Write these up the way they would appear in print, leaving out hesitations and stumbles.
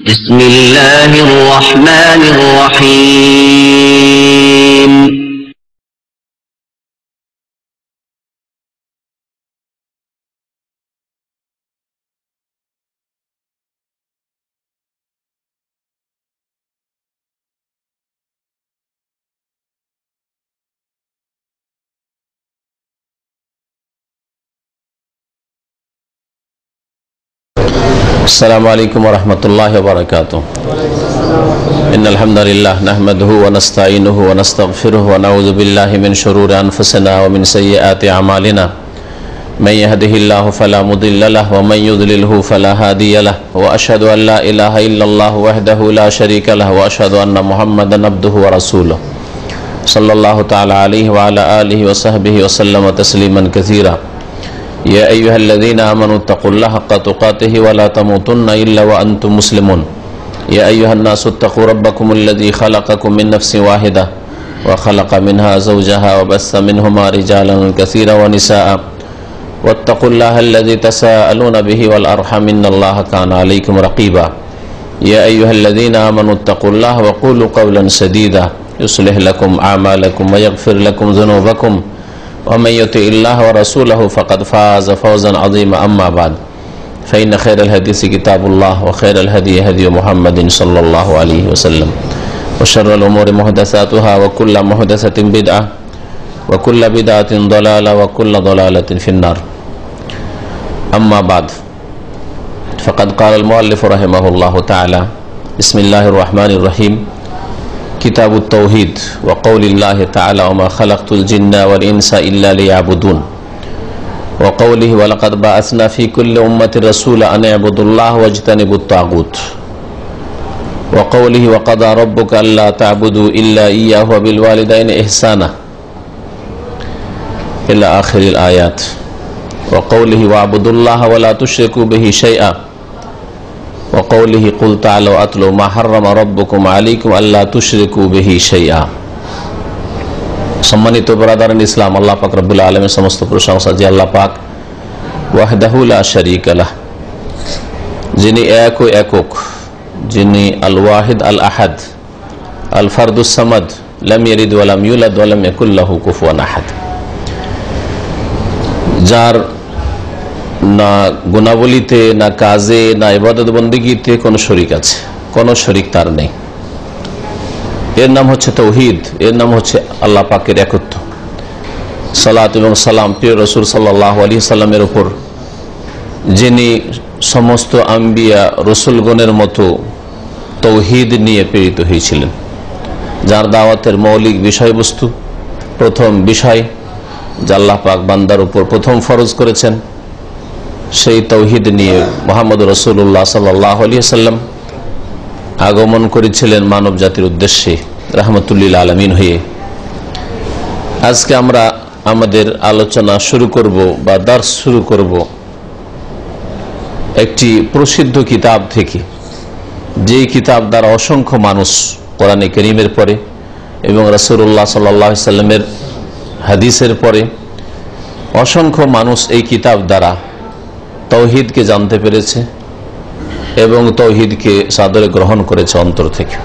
بسم الله الرحمن الرحيم السلام عليكم ورحمة الله وبركاته. إن الحمد لله نحمده ونستعينه ونستغفره ونعوذ بالله من شرور أنفسنا ومن سيئات أعمالنا. من يهده الله فلا مضل له ومن يضلله فلا هادي له وأشهد أن لا إله إلا الله وحده لا شريك له وأشهد أن محمدا عبده ورسوله صلى الله تعالى عليه وعلى آله وصحبه وسلم تسليما كثيرا. يا أيها الذين آمنوا اتقوا الله حق تقاته ولا تموتن إلا وأنتم مسلمون. يا أيها الناس اتقوا ربكم الذي خلقكم من نفس واحدة وخلق منها زوجها وبث منهما رجالا كثيرا ونساء واتقوا الله الذي تساءلون به والأرحم إن الله كان عليكم رقيبا. يا أيها الذين آمنوا اتقوا الله وقولوا قولا سديدا يصلح لكم أعمالكم ويغفر لكم ذنوبكم ومن يطع الله ورسوله فقد فاز فوزا عظيما. أما بعد فإن خير الحديث كتاب الله وخير الهدي هدي محمد صلى الله عليه وسلم وشر الأمور محدثاتها وكل محدثة بدعة وكل بدعة ضلالة وكل ضلالة في النار. أما بعد فقد قال المؤلف رحمه الله تعالى بسم الله الرحمن الرحيم كتاب التوحيد وقول الله تعالى وما خلقت الجن والإنس إلا ليعبدون وقوله ولقد بعثنا في كل أمة رسولا أن اعبدوا الله واجتنبوا الطاغوت وقوله وقضى ربك ألا تعبدوا إلا إياه وبالوالدين إحسانا إلى آخر الآيات وقوله واعبدوا الله ولا تشركوا به شيئا وقوله قل تعالوا أتلوا ما حرم ربكم عليكم ألا تشركوا به شيئا. সম্মানিত ব্রাদারান ইসলাম, আল্লাহ পাক রব্বুল আলামিনের সমস্ত প্রশংসা যে আল্লাহ পাক ওয়াহদাহু লা শারীকা লাহ, যিনি এক ও একক, যিনি আল ওয়াহিদ আল আহাদ আল ফারদুস সামাদ লাম ইয়ালিদ ওয়া লাম ইউলাদ ওয়া লাম ইয়াকুল লাহু কুফুয়ান আহাদ, যার না গুণাবলীতে না কাজে না ইবাদত বন্দেগীতে কোনো শরিক আছে, কোনো শরিক তার নেই। এর নাম হচ্ছে তাওহীদ, এর নাম হচ্ছে আল্লাহ পাকের একত্ব। সালাত এবং সালাম প্রিয় রাসূল সাল্লাল্লাহু আলাইহি সাল্লামের উপর, যিনি সমস্ত আম্বিয়া রসুলগণের মতো তাওহীদ নিয়ে প্রেরিত হয়েছিলেন, যার দাওয়াতের মৌলিক বিষয়বস্তু, প্রথম বিষয় যা আল্লাহ পাক বান্দার উপর প্রথম ফরজ করেছেন, সেই তাওহীদ নিয়ে মুহাম্মদ রাসূলুল্লাহ সাল্লাল্লাহু আলাইহি সাল্লাম আগমন করেছিলেন মানব জাতির উদ্দেশ্যে রাহমাতুল আলামিন হয়ে। আজকে আমরা আমাদের আলোচনা শুরু করব বা দার্স শুরু করব একটি প্রসিদ্ধ কিতাব থেকে, যেই কিতাব দ্বারা অসংখ্য মানুষ কোরআনে কারীমের পরে এবং রাসূলুল্লাহ সাল্লাল্লাহু আলাইহি সাল্লামের হাদিসের পরে অসংখ্য মানুষ এই কিতাব দ্বারা তাওহীদকে জানতে পেরেছে এবং তাওহীদকে সাদরে গ্রহণ করেছে, অন্তর থেকে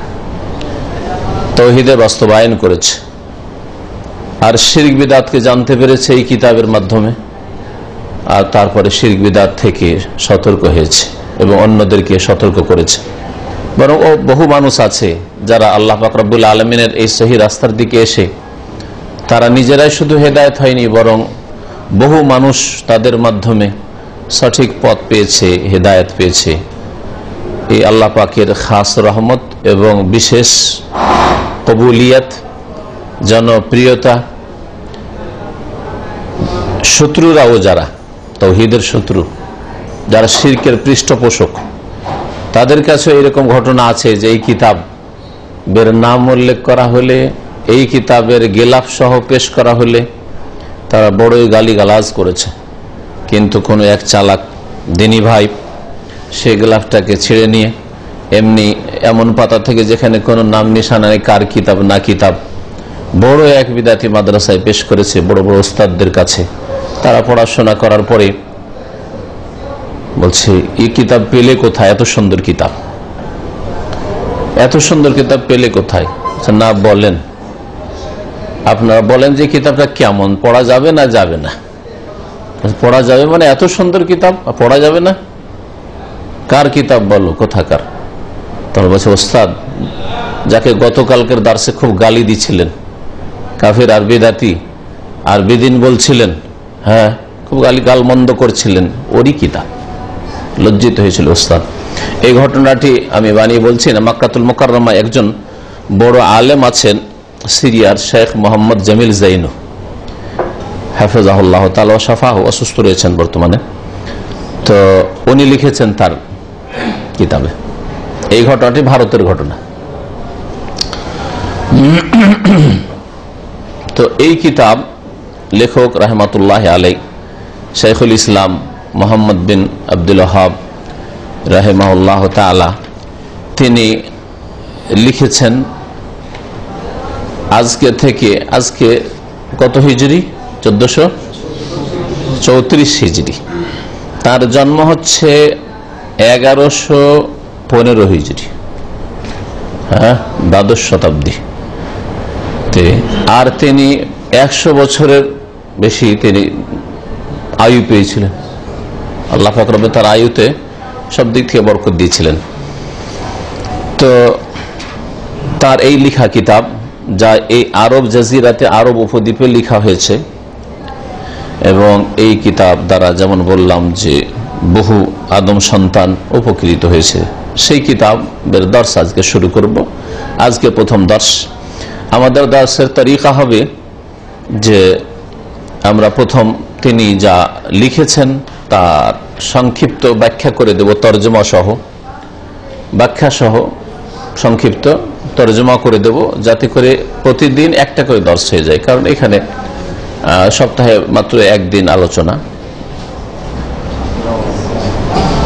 তাওহীদের বাস্তবায়ন করেছে, আর শিরক বিদআতকে জানতে পেরেছে এই কিতাবের মাধ্যমে, আর তারপরে শিরক বিদআত থেকে সতর্ক হয়েছে এবং অন্যদেরকে সতর্ক করেছে। বরং বহু মানুষ আছে যারা আল্লাহ পাক রব্বুল আলামিনের এই সহি রাস্তার দিকে এসে তারা নিজেরাই শুধু হেদায়েত হয়নি, বরং বহু মানুষ তাদের মাধ্যমে সঠিক পথ পেয়েছে, হেদায়েত পেয়েছে। এই আল্লাহ পাকের খাস রহমত এবং বিশেষ কবুলিয়ত, জনপ্রিয়তা, শত্রুরাও যারা তাওহীদের শত্রু, যারা শিরকের পৃষ্ঠপোষক, তাদের কাছে এরকম ঘটনা আছে যে এই কিতাবের নাম উল্লেখ করা হলে, এই কিতাবের গেলাফ সহ পেশ করা হলে তারা বড়ই গালিগালাজ করেছে, কিন্তু কোনো এক চালাক দিনী ভাই সে গেলাফটাকে ছেড়ে নিয়ে এমন পাতা থেকে যেখানে কোনো নাম নিশানা নেই, কার কিতাব না কিতাব, বড় এক বিদাতি মাদ্রাসায় পেশ করেছে, বড় বড় ওস্তাদদের কাছে। তারা পড়াশোনা করার পরে বলছে এই কিতাব পেলে কোথায়, এত সুন্দর কিতাব, এত সুন্দর কিতাব পেলে কোথায়? না বলেন, আপনারা বলেন যে কিতাবটা কেমন, পড়া যাবে না যাবে না? পড়া যাবে মানে এত সুন্দর কিতাব পড়া যাবে না? কার কিতাব বলো, কোথাকার? তখন বলছে ওস্তাদ যাকে গতকালকের দার্সে খুব গালি দিচ্ছিলেন, কাফির আর বেদাতি আর বেদিন বলছিলেন, হ্যাঁ খুব গালমন্দ করছিলেন, ওরই কিতাব। লজ্জিত হয়েছিল ওস্তাদ। এই ঘটনাটি আমি বানিয়ে বলছি না। মক্কাতুল মুকাররমায় একজন বড় আলেম আছেন সিরিয়ার, শেখ মোহাম্মদ জামিল জাইনু হাফেজাহুল্লাহ তাআলা ওয়া শাফাহু, অসুস্থ রয়েছেন বর্তমানে। তো উনি লিখেছেন তার কিতাবে, এই ঘটনাটি ভারতের ঘটনা। তো এই কিতাব লেখক রাহমাতুল্লাহ আলাই শাইখুল ইসলাম মোহাম্মদ বিন আব্দুল ওয়াহাব রাহিমাহুল্লাহ তাআলা, তিনি লিখেছেন আজকে কত হিজরি? 1434 হিজরি। তার জন্ম হচ্ছে 1115 হিজরি, হ্যাঁ, দ্বাদশ শতাব্দী। আর তিনি 100 বছরের বেশি তিনি আয়ু পেয়েছিলেন। আল্লাহ পাক রব্বুল তার আয়ুতে সব দিক থেকে বরকত দিয়েছিলেন। তো তার এই লেখা কিতাব, যা এই আরব জাজিরাতে, আরব উপদ্বীপে লেখা হয়েছে, এবং এই কিতাব দ্বারা যেমন বললাম যে বহু আদম সন্তান উপকৃত হয়েছে, সেই কিতাবের দর্শ আজকে শুরু করব। আজকে প্রথম দর্শ। আমাদের দর্শের তরিকা হবে যে আমরা প্রথম তিনি যা লিখেছেন তার সংক্ষিপ্ত ব্যাখ্যা করে দেব, তর্জমা সহ, ব্যাখ্যা সহ সংক্ষিপ্ত তর্জমা করে দেব, যাতে করে প্রতিদিন একটা করে দর্শ হয়ে যায়। কারণ এখানে সপ্তাহে মাত্র একদিন আলোচনা।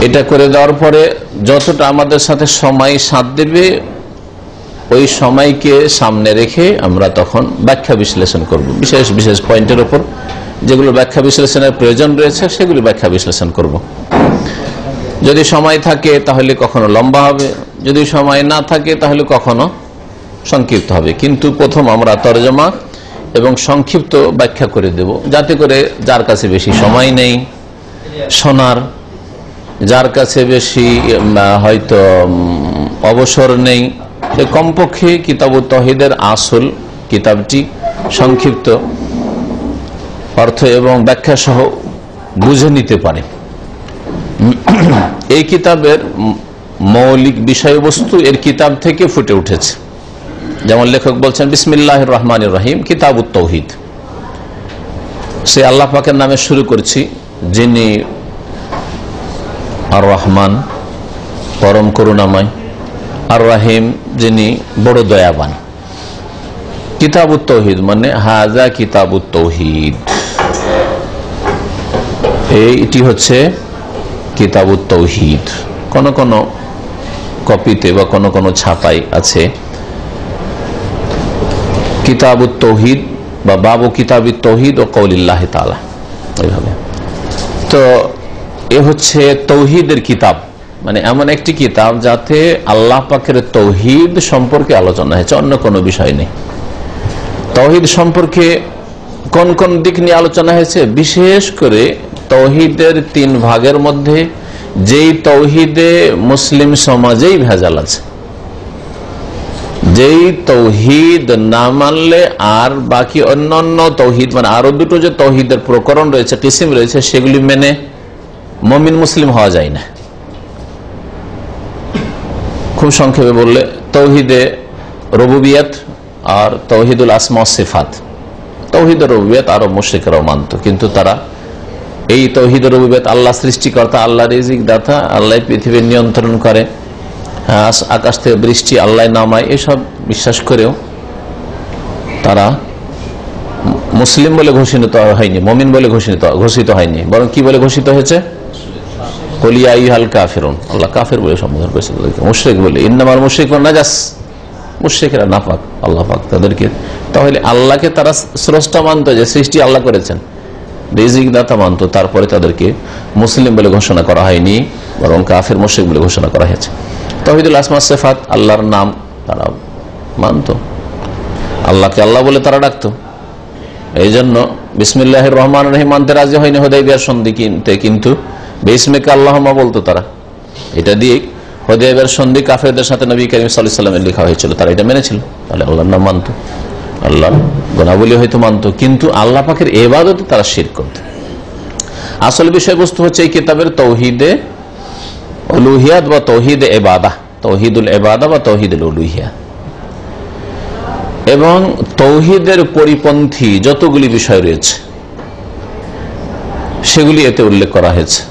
এটা করে দেওয়ার পরে যতটা আমাদের সাথে সময় সাথ দেবে, ওই সময়কে সামনে রেখে আমরা তখন ব্যাখ্যা বিশ্লেষণ করব, বিশেষ বিশেষ পয়েন্টের উপর যেগুলো ব্যাখ্যা বিশ্লেষণের প্রয়োজন রয়েছে সেগুলো ব্যাখ্যা বিশ্লেষণ করব। যদি সময় থাকে তাহলে কখনো লম্বা হবে, যদি সময় না থাকে তাহলে কখনো সংক্ষিপ্ত হবে। কিন্তু প্রথম আমরা তরজমা এবং সংক্ষিপ্ত ব্যাখ্যা করে দেব, যাতে করে যার কাছে বেশি সময় নেই শোনার, যার কাছে বেশি হয়তো অবসর নেই, সে কমপক্ষে কিতাবুত তাওহীদের আসল কিতাবটি সংক্ষিপ্ত অর্থ এবং ব্যাখ্যা সহ বুঝে নিতে পারে। এই কিতাবের মৌলিক বিষয়বস্তু এর কিতাব থেকে ফুটে উঠেছে। যেমন লেখক বলছেন বিসমিল্লাহির রহমানির রহিম, কিতাবুত তাওহীদ। সে আল্লাহ পাকের নামে শুরু করছি, যিনি আর রহমান, পরম করুণাময়, আর রহিম, যিনি বড় দয়াবান। কিতাবুত তাওহীদ মানে হাজা কিতাবুত তাওহীদ, এইটি হচ্ছে কিতাবুত তাওহীদ। কোন কোন কপিতে বা কোন কোন ছাপাই আছে কিতাবুত তাওহীদ বা বাবু কিতাবুত তাওহীদ ও কওলিল্লাহি তাআলা, এইভাবে। তো এ হচ্ছে তাওহীদের কিতাব, মানে এমন একটি কিতাব যাতে আল্লাহ পাকের তাওহীদ সম্পর্কে আলোচনা হয়েছে, অন্য কোনো বিষয় নেই। তাওহীদ সম্পর্কে কোন কোন দিক নিয়ে আলোচনা হয়েছে? বিশেষ করে তাওহীদের 3 ভাগের মধ্যে যেই তাওহীদে মুসলিম সমাজেই ভেজাল আছে, যেই তাওহীদ না মানলে আর বাকি অন্যান্য তাওহীদ, মানে আরো দুটো যে তাওহীদের প্রকরণ রয়েছে, কিসিম রয়েছে, সেগুলি মেনে মুমিন মুসলিম হওয়া যায় না। খুব সংক্ষেপে বললে তাওহীদে রুবুবিয়ত আর তাওহীদুল আসমা ওয়াস সিফাত। তাওহীদের রুবুবিয়ত আরব মুশরিকরাও মানত, কিন্তু তারা এই তাওহীদের রুবুবিয়ত, আল্লাহ সৃষ্টিকর্তা, আল্লাহ রিজিক দাতা, আল্লাহ পৃথিবীর নিয়ন্ত্রণ করে, আকাশ থেকে বৃষ্টি আল্লাহ নামায়, এসব বিশ্বাস করেও তারা মুসলিম বলে ঘোষিত হয়নি, মুমিন বলে ঘোষিত হয়নি, বরং কি বলে ঘোষিত হয়েছে? কুল ইয়া আইয়ুহাল কাফিরুন, আল্লাহ কাফের বলে সম্বোধন করেছে, মুশরিক বলে। ইন্নামাল মুশরিকুনা নাজাস, মুশরিকরা নাপাক, আল্লাহ পাক তাদেরকে। তাহলে আল্লাহকে তারা স্রষ্টা মানত, যে সৃষ্টি আল্লাহ করেছেন, রিজিক দাতা মানত, তারপরে তাদেরকে মুসলিম বলে ঘোষণা করা হয়নি, বরং কাফের মুশরিক বলে ঘোষণা করা হয়েছে। তাওহীদুল আসমা সিফাত, আল্লাহর নাম তারা মানত, আল্লাহকে আল্লাহ বলে তারা ডাকতো। এই জন্য বিসমিল্লাহির রহমানির রহিম মানতে রাজি হয়নি হুদায়বিয়ার সন্ধি কিনতে, কিন্তু বিসমিকা আল্লাহুম্মা বলতো তারা। এটা দিয়ে হুদায়বিয়ার সন্ধি কাফেরদের সাথে নবী করিম সাল্লাল্লাহু আলাইহি ওয়াসাল্লামের লেখা হয়েছিল, তারা এটা মেনেছিল। তাহলে আল্লাহর নাম মানত, আল্লাহর গুণাবলী হয়তো মানত, কিন্তু আল্লাহ পাকের ইবাদতে তারা শিরক করত। আসল বিষয়বস্তু হচ্ছে এই কিতাবের তৌহিদে উলুহিয়াত বা তৌহিদে ইবাদাহ, তৌহিদুল ইবাদাহ বা তৌহিদুল উলুহিয়াত। এবং তৌহিদের পরিপন্থী যতগুলি বিষয় রয়েছে সেগুলি এতে উল্লেখ করা হয়েছে।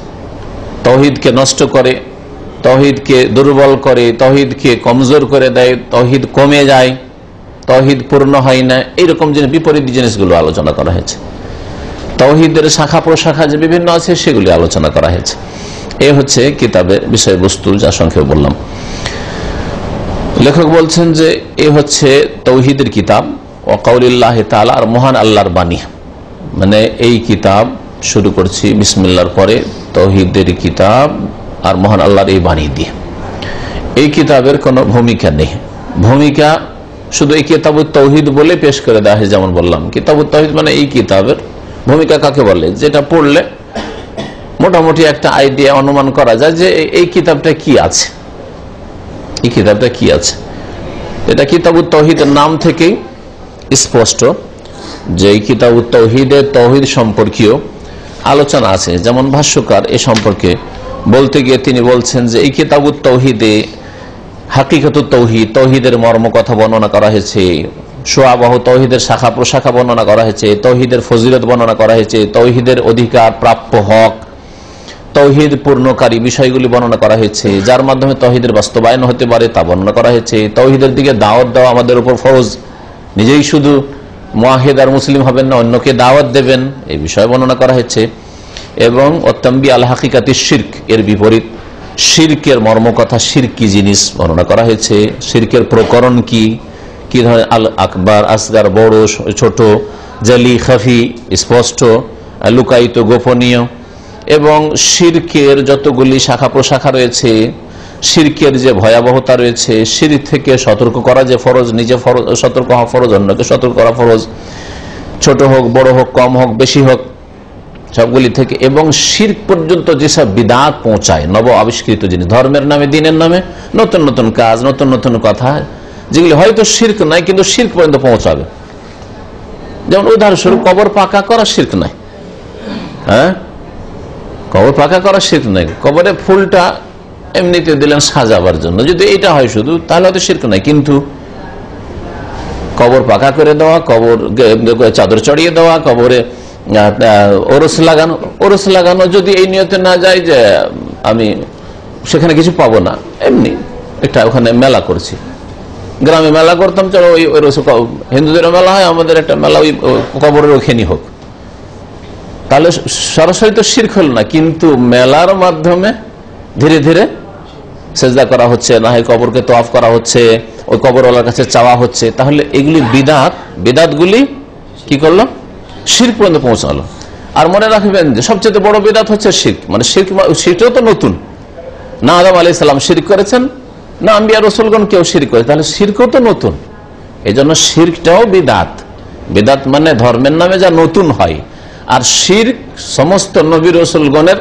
তৌহিদকে নষ্ট করে, তৌহিদকে দুর্বল করে, তৌহিদকে কমজোর করে দেয়, তৌহিদ কমে যায়, তৌহিদ পূর্ণ হয় না, এইরকম বিপরীত জিনিসগুলো আলোচনা করা হয়েছে। তৌহিদের শাখা প্রশাখা যে বিভিন্ন আছে সেগুলি আলোচনা করা হয়েছে। এ হচ্ছে কিতাবের বিষয়বস্তু, যা সংক্ষেপে বললাম। লেখক বলছেন যে এ হচ্ছে তৌহিদের কিতাব ওয়া কাউলিল্লাহি তাআলা, আর মহান আল্লাহর বাণী। মানে এই কিতাব শুরু করছি বিসমিল্লাহর পরে, তৌহিদের কিতাব আর মহান আল্লাহর এই বাণী দিয়ে। এই কিতাবের কোনো ভূমিকা নেই, ভূমিকা শুধু এই কিতাবুত তৌহিদ বলে পেশ করে দেওয়া হয়। যেমন বললাম কিতাবুত তৌহিদ মানে এই কিতাবের ভূমিকা কাকে বলে, যেটা পড়লে মোটামুটি একটা আইডিয়া অনুমান করা যায় যে এই কিতাবটা কি আছে, এই কিতাবটা কি আছে। এটা কিতাবুত তৌহিদের নাম থেকেই স্পষ্ট যে এই কিতাবুত তৌহিদে তৌহিদ সম্পর্কীয় আলোচনা আছে। যেমন ভাষ্যকার এ সম্পর্কে বলতে গিয়ে তিনি বলছেন যে এই কিতাবুত তৌহিদে হাকিকতুত তৌহিদ, তৌহিদের মর্ম কথা বর্ণনা করা হয়েছে, শুআবাহ তৌহিদের শাখা প্রশাখা বর্ণনা করা হয়েছে, তৌহিদের ফজিলত বর্ণনা করা হয়েছে, তৌহিদের অধিকার, প্রাপ্য হক, তৌহিদ পূর্ণকারী বিষয়গুলি বর্ণনা করা হয়েছে, যার মাধ্যমে তৌহিদের বাস্তবায়ন হতে পারে তা বর্ণনা করা হয়েছে। তৌহিদের দিকে দাওয়াত দেওয়া আমাদের উপর ফরজ, নিজেই শুধু মুয়াহিদ আর মুসলিম হবেন না, অন্যকে দাওয়াত দেবেন, এই বিষয়ে বর্ণনা করা হয়েছে। এবং অত্তাম্বি আল হাকিকাতি শিরক, এর বিপরীত শিরকের মর্মকথা, শিরক কি জিনিস বর্ণনা করা হয়েছে, শিরকের প্রকরণ কি, কি ধরনের আল আকবার, আসগার বড় ছোট, জালি খাফি স্পষ্ট, লুকায়িত গোপনীয়, এবং শিরকের যতগুলি শাখা প্রশাখা রয়েছে, শিরকের যে ভয়াবহতা রয়েছে, শিরক থেকে সতর্ক করা যে ফরজ, নিজে সতর্ক হওয়া ফরজ, অন্যকে সতর্ক করা ফরজ, ছোট হোক বড় হোক কম হোক বেশি হোক সবগুলি থেকে, এবং শিরক পর্যন্ত যেসব বিদআত পৌঁছায়, নব আবিষ্কৃত জিনিস, ধর্মের নামে দিনের নামে নতুন নতুন কাজ, নতুন নতুন কথা, যেগুলি হয়তো শিরক নাই কিন্তু শিরক পর্যন্ত পৌঁছাবে। যেমন উদাহরণস্বরূপ কবর পাকা করা শিরক নাই, হ্যাঁ, কবর পাকা করা শিরক নাই। কবরে ফুলটা এমনিতে দিলেন সাজাবার জন্য, যদি এটা হয় শুধু তাহলে হয়তো শিরক নাই, কিন্তু কবর পাকা করে দেওয়া, কবর চাদর চড়িয়ে দেওয়া, কবরে ওরস লাগানো যদি এই নিয়তে না যায় যে আমি সেখানে কিছু পাবো না, এমনি এটা ওখানে মেলা করছি, গ্রামে মেলা করতাম, চলো ওই হিন্দুদের মেলা হয়, আমাদের একটা মেলা ওই কবরের ওখানে হোক, তাহলে সরাসরি তো শিরক হল না, কিন্তু মেলার মাধ্যমে ধীরে ধীরে সেজদা করা হচ্ছে, না হয় কবরকে তোয়াফ করা হচ্ছে, ওই কবরওয়ালার কাছে চাওয়া হচ্ছে, তাহলে এগুলি বিদআত, বিদআতগুলি কি করলো, শিরক পর্যন্ত পৌঁছালো। আর মনে রাখবেন যে সবচেয়ে বড় বিদআত হচ্ছে শিরক, মানে শিরকও তো নতুন, না আদম আলাইহিস সালাম শিরক করেছেন, না আম্বিয়া রাসূলগণ কেউ শিরক করে, তাহলে শিরকও তো নতুন। এই জন্য শিরকটাও বিদআত, বিদআত মানে ধর্মের নামে যা নতুন হয়, আর শিরক সমস্ত নবী রাসূলগণের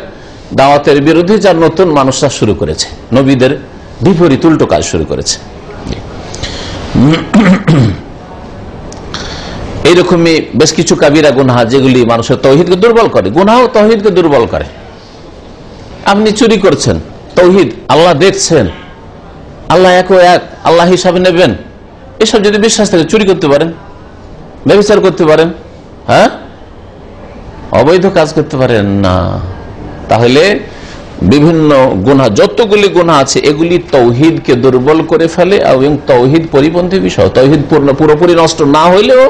দাওয়াতের বিরোধী যা নতুন মানুষরা শুরু করেছে, নবীদের বিপরীত উল্টো কাজ শুরু করেছে। এইরকমই বেশ কিছু কাবিরা গুনাহ যেগুলি মানুষের তৌহিদকে দুর্বল করে, গুনাহ তৌহিদকে দুর্বল করে। আপনি চুরি করছেন, তৌহিদ, আল্লাহ দেখছেন, আল্লাহ এক ও এক, আল্লাহ হিসাবে নেবেন, এসব যদি বিশ্বাস থাকে চুরি করতে পারেন, ব্যভিচার করতে পারেন, হ্যাঁ, অবৈধ কাজ করতে পারেন না। তাহলে বিভিন্ন গুনাহ, যতগুলি গুনাহ আছে এগুলি তৌহিদকে দুর্বল করে ফেলে, এবং তৌহিদ পরিপন্থী বিষয়। তৌহিদ পুরোপুরি নষ্ট না হইলেও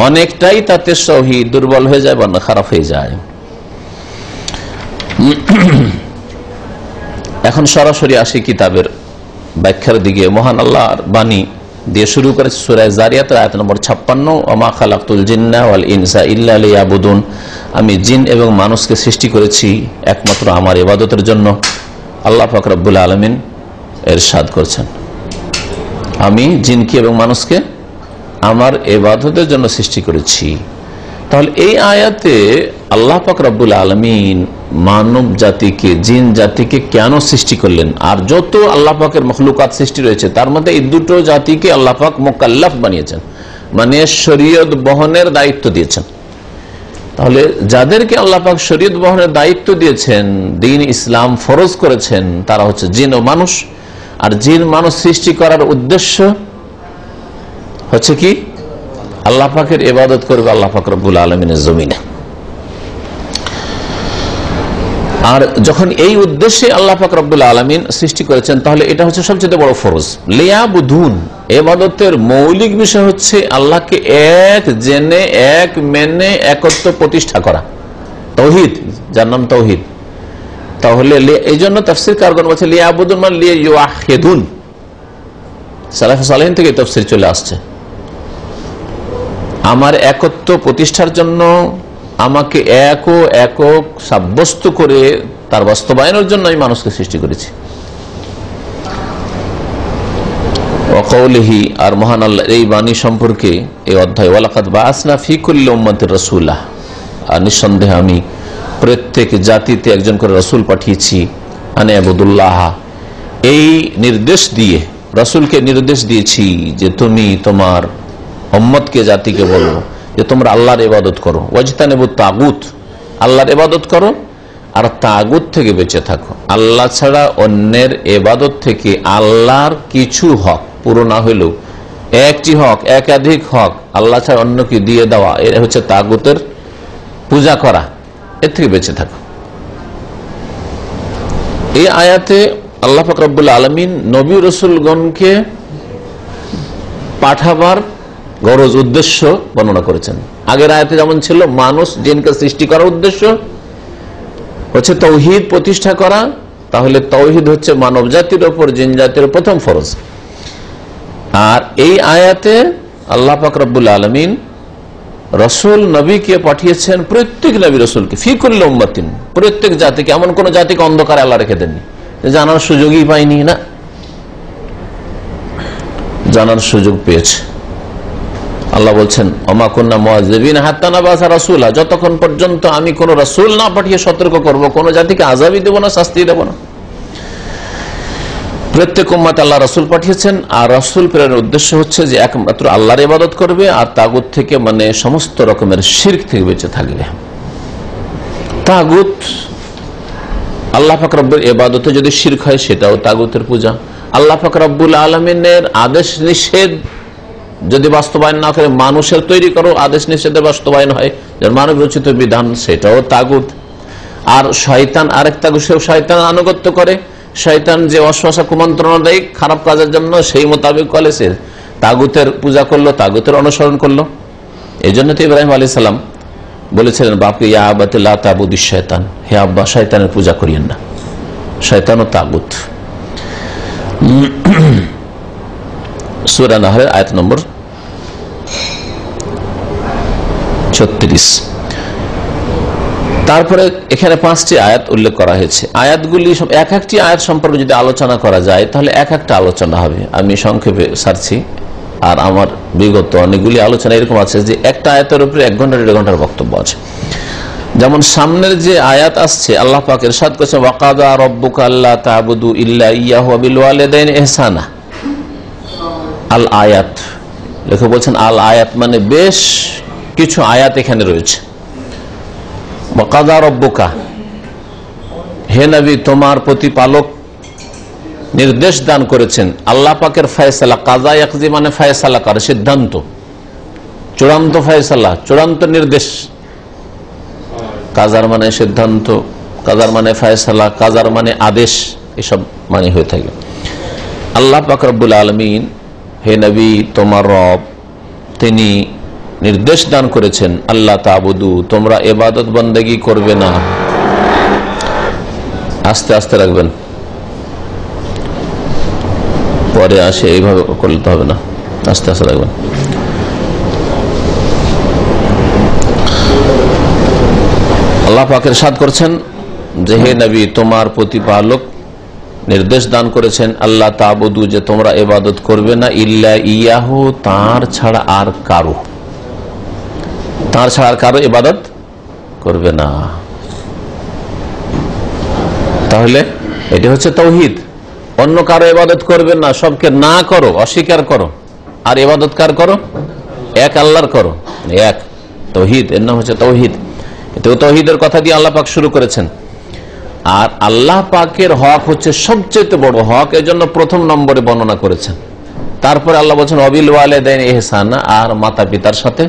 অনেকটাই তাতে তৌহিদ দুর্বল হয়ে যায় বা খারাপ হয়ে যায়। এখন সরাসরি আসি কিতাবের ব্যাখ্যার দিকে। মহান আল্লাহর বাণী দিয়ে শুরু করেছে সূরা যারিয়াত আয়াত নম্বর 56, ওমা খালাকতুল জিন্না ওয়াল ইনসা ইল্লা লিয়াবুদুন, আমি জিন এবং মানুষকে সৃষ্টি করেছি একমাত্র আমার ইবাদতের জন্য। আল্লাহ পাক রব্বুল আলামিন ইরশাদ করছেন, আমি জিনকে এবং মানুষকে আমার ইবাদতের জন্য সৃষ্টি করেছি। তাহলে এই আয়াতে আল্লাহ পাক রব্বুল আলামিন মানব জাতিকে, জিন জাতিকে কেন সৃষ্টি করলেন? আর যত আল্লাহ পাকের মখলুকাত সৃষ্টি রয়েছে তার মধ্যে এই দুটো জাতিকে আল্লাহ পাক মুকাল্লাফ বানিয়েছেন, মানে শরীয়ত বহনের দায়িত্ব দিয়েছেন। তাহলে যাদেরকে আল্লাহ পাক শরীয়ত বহনের দায়িত্ব দিয়েছেন, দ্বীন ইসলাম ফরজ করেছেন, তারা হচ্ছে জিন ও মানুষ। আর জিন মানুষ সৃষ্টি করার উদ্দেশ্য হচ্ছে কি? আল্লাহ পাকের ইবাদত করবে আল্লাহ পাক রব্বুল আলামিনের জমিনে। আর যখন এই উদ্দেশ্যে আল্লাহ পাক রব্বুল আলামিন সৃষ্টি করেছেন, তাহলে এটা হচ্ছে সবচেয়ে বড় ফরজ। লিয়াবুদুন, ইবাদতের মৌলিক বিষয় হচ্ছে আল্লাহকে এক জেনে, এক মেনে, একত্ব প্রতিষ্ঠা করা, তাওহীদ, যার নাম তাওহীদ। তাহলে এই জন্য তাফসীর কারগণ বলছে লিয়াবুদুন মানে লিয়াওয়াহিদুন, সালাফে সালেহিন থেকে তাফসীর চলে আসছে। আমার একত্ব প্রতিষ্ঠার জন্য, আমাকে একক সাব্যস্ত করে তার বাস্তবায়নের জন্য আমি মানুষকে সৃষ্টি করেছি। ওয়াকাউলিহি, আর মহান আল্লাহ এই বাণী সম্পর্কে এই অধ্যায়, ওয়ালাকাদ বাআসনা ফি কুল্লি উম্মাতির রাসূলা, আর নিঃসন্দেহে আমি প্রত্যেক জাতিতে একজন করে রাসূল পাঠিয়েছি, আনে আবুদুল্লাহ, এই নির্দেশ দিয়ে, রাসূলকে নির্দেশ দিয়েছি যে তুমি তোমার উম্মতকে, জাতিকে বলো যে তোমরা আল্লাহর ইবাদত করো, ওয়াজতানিবুত তাগুত, আল্লাহর ইবাদত করো আর তাগুত থেকে বেঁচে থাকো। আল্লাহ ছাড়া অন্যের ইবাদত থেকে আল্লাহর কিছু হক পুরো না হইলেও একটি হক, একাধিক হক আল্লাহ ছাড়া অন্যকে দিয়ে দেওয়া, এটা হচ্ছে তাগুতের পূজা করা, এর থেকে বেঁচে থাকো। এই আয়াতে আল্লাহ পাক রব্বুল আলামিন নবী রাসূলগণকে পাঠাবার গরজ, উদ্দেশ্য বর্ণনা করেছেন। আগের আয়াতে যেমন ছিল মানুষ জিনকে সৃষ্টি করার উদ্দেশ্য হচ্ছে তাওহীদ প্রতিষ্ঠা করা, তাহলে তাওহীদ হচ্ছে মানব জাতির ওপর, জিন জাতির প্রথম ফরজ। আর এই আয়াতে আল্লাহ পাক রব্বুল আলামিন রাসূল নবীকে পাঠিয়েছেন, প্রত্যেক নবী রাসূলকে, ফি কুল্লি উম্মাতিন, প্রত্যেক জাতিকে। এমন কোন জাতিকে অন্ধকারে আল্লাহ রেখে দেননি, জানার সুযোগই পায়নি, না, জানার সুযোগ পেয়েছে। আল্লাহ বলছেন ওমা কুন্না মুআযযিবিনা হাত্তা নাবাসা রাসূলা, যতক্ষণ পর্যন্ত আমি কোন রাসূল না পাঠিয়ে সতর্ক করব, কোন জাতিকে আযাবই দেব না, শাস্তি দেব না। প্রত্যেক উম্মতে আল্লাহ রাসূল পাঠিয়েছেন, আর রাসূল প্রেরণের উদ্দেশ্য হচ্ছে যে একমাত্র আল্লাহর ইবাদত করবে আর তাগুত থেকে, মানে সমস্ত রকমের শিরক থেকে বেঁচে থাকবে। তাগুত, আল্লাহ পাক রব্বুল ইবাদতে যদি শিরক হয় সেটাও তাগুতের পূজা। আল্লাহ পাক রব্বুল আলামিনের আদেশ নিষেধ যদি বাস্তবায়ন না করে মানুষের তৈরি করো আদেশ নিষেধের বাস্তবায়ন হয়, যার মানব রচিত বিধান, সেটাও তাগুত। আর শয়তান আরেক তাগুত, সেও শয়তান আনুগত্য করে, শয়তান যে ওয়াসওয়াসা কুমন্ত্রণা দেয় খারাপ কাজের জন্য, সেই মোতাবেক করলে সে তাগুতের পূজা করলো, তাগুতের অনুসরণ করলো। এই জন্য তো ইব্রাহিম আলাইহিস সালাম বলেছিলেন বাপকে, ইয়া আবাতি লা তা'বুদিশ শয়তান, হে আব্বা শয়তানের পূজা করিয়েন না, শয়তান ও তাগুত। সূরা নাহলের আয়াত নম্বর 36। তারপরে এখানে 5টি আয়াত উল্লেখ করা হয়েছে। আয়াতগুলি এক একটি আয়াত সম্পর্কে যদি আলোচনা করা যায় তাহলে এক একটা আলোচনা হবে। আমি সংক্ষেপে সারছি, আর আমার বিগত অনেকগুলি আলোচনা এরকম আছে যে একটা আয়াতের উপরে 1 ঘন্টা 1.5 ঘন্টার বক্তব্য আছে। যেমন সামনের যে আয়াত আসছে, আল্লাহ পাক ইরশাদ করেছেন ওয়াকাদা রাব্বুকা আল্লা তা'বুদু ইল্লা ইয়্যাহু ওয়া বিল ওয়ালিদাইনি ইহসানা। আল আয়াত, লেখক বলছেন আল আয়াত মানে বেশ কিছু আয়াত এখানে রয়েছে। ওয়াকাদা রাব্বুকা, হে নবী তোমার প্রতিপালক নির্দেশ দান করেছেন। আল্লাহ পাকের ফয়সালা, কাজা ইয়াকজি মানে ফয়সালা করে, সিদ্ধান্ত, চূড়ান্ত ফয়সালা, চূড়ান্ত নির্দেশ। কাজার মানে সিদ্ধান্ত, কাজার মানে ফয়সালা, কাজার মানে আদেশ, এসব মানে হয়ে থাকে। আল্লাহ পাক রব্বুল আলামিন, হে নবী তোমার রব তিনি নির্দেশ দান করেছেন আল্লাহ তা'বুদু, তোমরা ইবাদত বন্দেগী করবে না। আস্তে আস্তে রাখবেন, পরে আসে এইভাবে করতে হবে না, আস্তে আস্তে রাখবেন। আল্লাহ পাক ইরশাদ করছেন যে হে নবী তোমার প্রতিপালক নির্দেশ দান করেছেন আল্লাহ তাবুদু, যে তোমরা ইবাদত করবে না, ইল্লা ইয়াহু, তার ছাড়া আর কারো, তার ছাড়া আর কারো ইবাদত করবে না। তাহলে এটি হচ্ছে তাওহীদ। অন্য কারো ইবাদত করবে না, সবকে না করো, অস্বীকার করো, আর ইবাদত কার করো? এক আল্লাহর করো, এক তাওহীদ, এর নাম হচ্ছে তাওহীদ। এটাও তাওহীদের কথা দিয়ে আল্লাহ পাক শুরু করেছেন। আর আল্লাহ পাকের হক হচ্ছে সবচেয়ে বড় হক, এজন্য প্রথম নম্বরে বর্ণনা করেছেন। তারপরে আল্লাহ বলছেন ওয়াবিল ওয়ালিদাইন ইহসানা, আর মাতা পিতার সাথে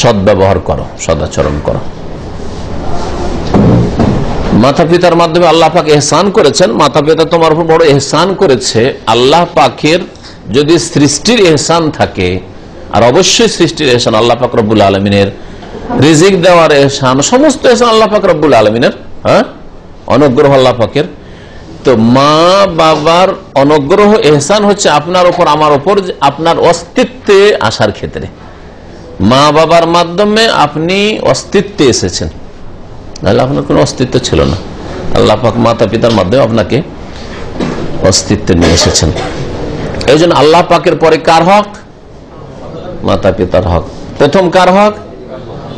সদ্ব্যবহার করো, সদাচরণ করো। মাতা পিতার মাধ্যমে আল্লাহ পাক ইহসান করেছেন। মাতা পিতা তোমার উপর বড় ইহসান করেছে। আল্লাহ পাকের যদি সৃষ্টির ইহসান থাকে, আর অবশ্যই সৃষ্টির ইহসান আল্লাহ পাক রব্বুল আলামিনের, রিজিক দেওয়ার ইহসান, সমস্ত ইহসান আল্লাহ পাক রব্বুল আলামিনের, হ্যাঁ, অনুগ্রহ আল্লাহ পাকের। তো মা বাবার অনুগ্রহ ইহসান হচ্ছে আপনার উপর, আমার উপর, আপনার অস্তিত্বে আসার ক্ষেত্রে। মা বাবার মাধ্যমে আপনি অস্তিত্বে এসেছেন, নাহলে আপনার কোনো অস্তিত্ব ছিল না। আল্লাহ পাক মাতা পিতার মাধ্যমে আপনাকে অস্তিত্বে নিয়ে এসেছেন। এই জন্য আল্লাহ পাকের পরে কার হক? মাতা পিতার হক। প্রথম কার হক?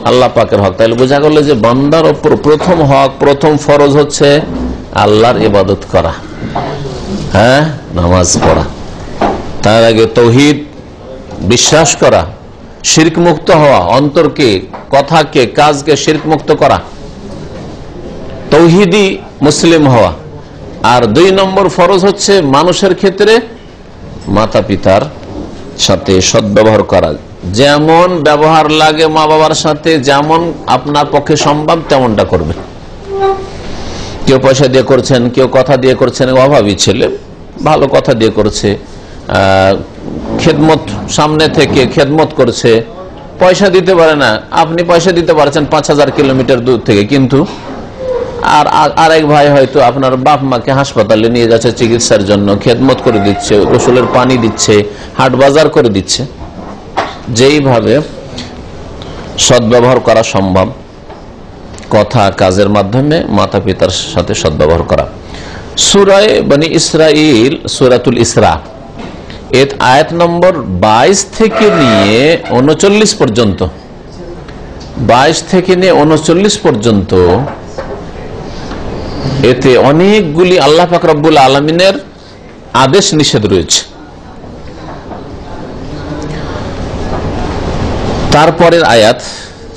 আল্লাহ পাকের হক। তাহলে বোঝা গেল যে বান্দার উপর প্রথম হক, প্রথম ফরজ হচ্ছে আল্লাহর ইবাদত করা, হ্যাঁ, নামাজ পড়া। তার আগে তাওহীদ বিশ্বাস করা, শিরক মুক্ত হওয়া, অন্তরকে, কথাকে, কাজকে শিরক মুক্ত করা, তাওহীদি মুসলিম হওয়া। আর 2 নম্বর ফরজ হচ্ছে মানুষের ক্ষেত্রে মাতা পিতার সাথে সদ্ব্যবহার করা। যেমন ব্যবহার লাগে মা বাবার সাথে, যেমন আপনার পক্ষে সম্ভব তেমনটা করবে। কেউ পয়সা দিয়ে করছেন, কেউ কথা দিয়ে করছেন, অভাবী ছেলে ভালো কথা দিয়ে করছে, খেদমত সামনে থেকে খেদমত করছে, পয়সা দিতে পারে না, আপনি পয়সা দিতে পারছেন 5000 কিলোমিটার দূর থেকে, কিন্তু আর এক ভাই হয়তো আপনার বাপ মাকে হাসপাতালে নিয়ে যাচ্ছে চিকিৎসার জন্য, খেদমত করে দিচ্ছে, গোসলের পানি দিচ্ছে, হাট বাজার করে দিচ্ছে। যেইভাবে সদ্ব্যবহার করা সম্ভব কথা কাজের মাধ্যমে মাতা পিতার সাথে সদ্ব্যবহার করা। সূরা বনি ইসরাইল, সূরাতুল ইসরা, এর আয়াত নম্বর 22 থেকে নিয়ে 39 পর্যন্ত, 22 থেকে নিয়ে 39 পর্যন্ত, এতে অনেকগুলি আল্লাহ পাক রব্বুল আলামিনের আদেশ নিষেধ রয়েছে। তারপরের আয়াত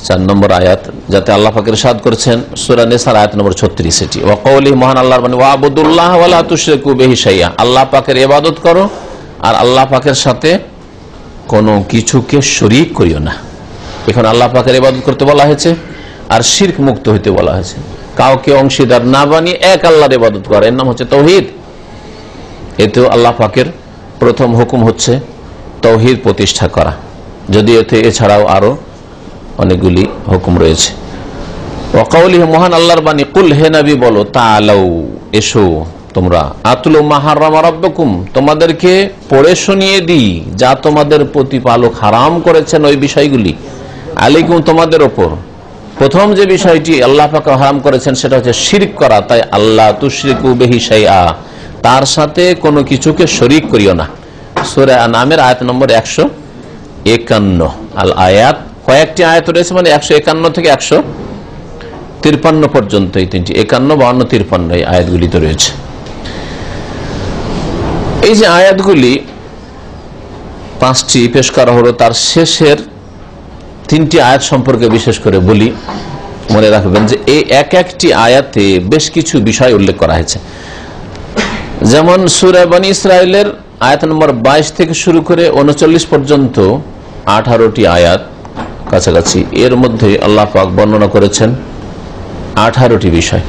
4 নম্বর আয়াত, যাতে আল্লাহ পাক ইরশাদ করেছেন সূরা নিসার আয়াত নম্বর 36, এটি ওয়া কওলিহি, মহান আল্লাহর বাণী, ওয়াবুদুল্লাহ ওয়া লা তুশরিকু বিহি শাইআ, আল্লাহ পাকের ইবাদত করো আর আল্লাহ পাকের সাথে কোনো কিছুকে শরীক করিও না। এখানে আল্লাহ পাকের ইবাদত করতে বলা হয়েছে আর শিরক মুক্ত হইতে বলা হয়েছে। কাউকে অংশীদার না বানিয়ে এক আল্লাহর ইবাদত করা, এর নাম হচ্ছে তাওহীদ। এতেও আল্লাহ পাকের প্রথম হুকুম হচ্ছে তাওহীদ প্রতিষ্ঠা করা, যদি এতে এছাড়াও আরো অনেকগুলি হুকুম রয়েছে। ওয়া কওলিহি, মহান আল্লাহর বাণী, কুল, হে নবী বলো, তাআলাউ, এসো তোমরা, আতলু মা হারামা রাব্বুকুম, তোমাদেরকে পড়ে শুনিয়ে দিই যা তোমাদের প্রতিপালক হারাম করেছেন ওই বিষয়গুলি, আলাইকুম, তোমাদের ওপর। প্রথম যে বিষয়টি আল্লাহ পাক হারাম করেছেন সেটা হচ্ছে শিরক করা। তাই আল্লাহ তুশরিকু বিহি শাইআ, তার সাথে কোনো কিছুকে শরীক করিও না। সূরা আনামের আয়াত নম্বর 151। আল আয়াত, কয়েকটি আয়াত রয়েছে, মানে 151 থেকে 153 পর্যন্ত, এই 3টি, 51, 52, 53 এই আয়াতগুলিতে রয়েছে। এই যে আয়াতগুলি 5টি পেশ করা হলো, তার শেষের 3টি আয়াত সম্পর্কে বিশেষ করে বলি। মনে রাখবেন যে এই একটি আয়াতে বেশ কিছু বিষয় উল্লেখ করা হয়েছে। যেমন সূরা বনি ইসরাইলের আয়াত নম্বর 22 থেকে শুরু করে 39 পর্যন্ত 18টি আয়াত কাছাকাছি, এর মধ্যে আল্লাহ পাক বর্ণনা করেছেন 18টি বিষয়।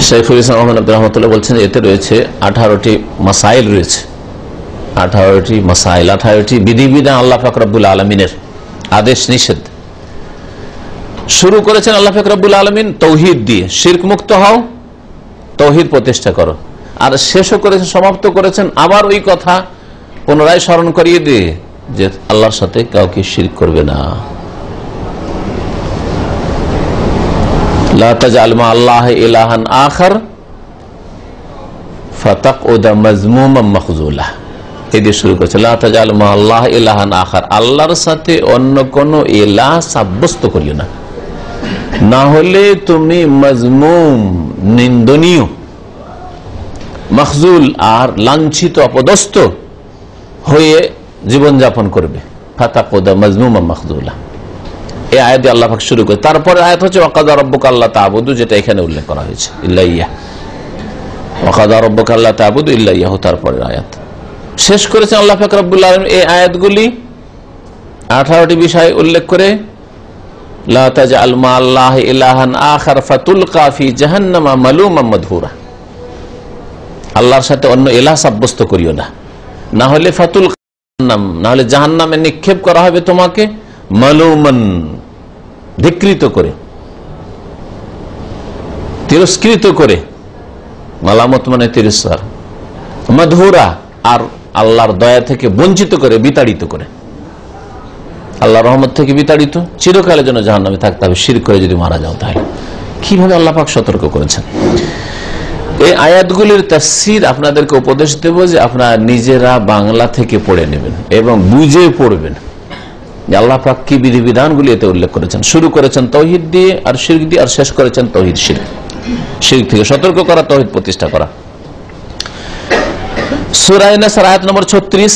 শাইখুল ইসলাম আহমদ আব্দুর রহমতুল্লাহ বলছেন এতে রয়েছে 18টি মাসাইল রয়েছে, 18টি মাসাইল, 18টি বিধিবিধান আল্লাহ পাক রব্বুল আলামিনের আদেশ নিষেধ। শুরু করেছেন আল্লাহ পাক রব্বুল আলামিন তাওহীদ দিয়ে, শিরক মুক্ত হও, তাওহীদ প্রতিষ্ঠা করো, আর শেষও করেছেন, সমাপ্ত করেছেন আবার ওই কথা পুনরায় স্মরণ করিয়ে দিয়ে যে আল্লাহর সাথে কাউকে শিরক করবে না। লা তাজআল মা আল্লাহি ইলাহান আখার ফাতাকউদা মাজমুমান মাখজুলা, এই দিয়ে শুরু করেছে লা তাজআল মা আল্লাহ ইলাহান আখার, আল্লাহর সাথে অন্য কোন ইলাহ সাব্যস্ত করিও না, না হলে তুমি মাজমুম নিন্দনীয়, মাখজুল আর লাঞ্ছিত অপদস্থ হয়ে জীবনযাপন করবে। ফাতাকউদা মাজমুমান মাখজুলা, এই আয়াত দিয়ে আল্লাহ পাক শুরু করে। তারপরে আয়াত হচ্ছে ওয়াকাদা রাব্বুকা আল্লা তা'বুদু, যেটা এখানে উল্লেখ করা হয়েছে ইল্লা ইয়্যাহ, ওয়াকাদা রাব্বুকা আল্লা তা'বুদু ইল্লা ইয়্যাহু, তারপরের আয়াত শেষ করেছেন আল্লাহ পাক রব্বুল আলামিন এই আয়াতগুলি 18টি বিষয় উল্লেখ করে লা তাজআল মা আল্লাহ ইলাহান আখার ফাতুলকা ফি জাহান্নামা মালুমান মাদহুরা, আল্লাহর সাথে অন্য ইলাহ সাব্যস্ত করিও না, না হলে ফাতুল জাহান্নাম, না হলে জাহান্নামে নিক্ষেপ করা হবে তোমাকে মালুমান, ধিক্কৃত করে, তিরস্কৃত করে, মালামত মানে তিরস্কার, মাদহুরা আর আল্লাহর দয়া থেকে বঞ্চিত করে, বিতাড়িত করে, আল্লাহর রহমত থেকে বিতাড়িত, চিরকালের জন্য জাহান্নামে থাকতে হবে শিরক করে যদি মারা যাও। তাহলে কিভাবে আল্লাহ পাক সতর্ক করেছেন। এই আয়াতগুলির তাফসীর আপনাদেরকে উপদেশ দেব যে আপনারা নিজেরা বাংলা থেকে পড়ে নেবেন এবং বুঝে পড়বেন যে আল্লাহ পাক কি বিধিবিধানগুলি এতে উল্লেখ করেছেন। শুরু করেছেন তাওহীদ দিয়ে আর শিরক দিয়ে, আর শেষ করেছেন তাওহীদ শিরক, শিরক থেকে সতর্ক করা, তাওহীদ প্রতিষ্ঠা করা। সূরা আন-নাসর আয়াত নম্বর 36,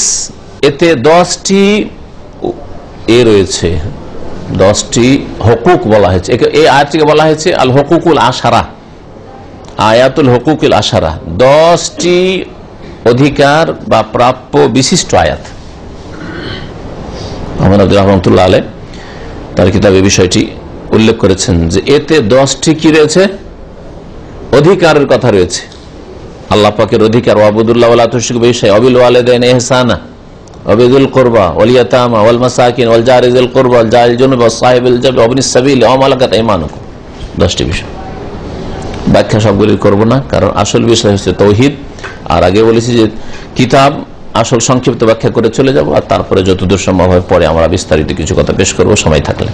এতে 10টি রয়েছে, 10টি হুকুক বলা হয়েছে। এই আয়াতটিকে বলা হয়েছে আল হুকুকুল আশারা, আয়াতুল হুকুকুল আশারা, 10টি অধিকার বা প্রাপ্য বিশিষ্ট আয়াত। মোহাম্মদ আব্দুর রহমাতুল্লাহ আলাইহি তার কিতাবে বিষয়টি উল্লেখ করেছেন যে এতে 10টি কি রয়েছে, অধিকারের কথা রয়েছে, আল্লাহ পাকের অধিকার। ওয়াবুদুল্লাহ ওয়া লা তুশরিকু বিহি শাইআন ওয়াবিল ওয়ালিদাইনি ইহসানা ওয়াবিযিল কুরবা ওয়াল ইয়াতামা ওয়াল মাসাকিন ওয়াল জারি যিল কুরবা ওয়াল জারিল জুনুব ওয়াস সাহিবিল জানবি ওয়া ইবনিস সাবিল ওয়া মালাকাত আইমানুকুম, 10টি বিষয়। ব্যাখ্যা সবগুলি করব না, কারণ আসল বিষয় হচ্ছে তাওহীদ। আর আগে বলেছি যে কিতাব আসল সংক্ষিপ্ত ব্যাখ্যা করে চলে যাব, আর তারপরে যতদূর সম্ভব হয় পরে আমরা বিস্তারিত কিছু কথা পেশ করব সময় থাকলে।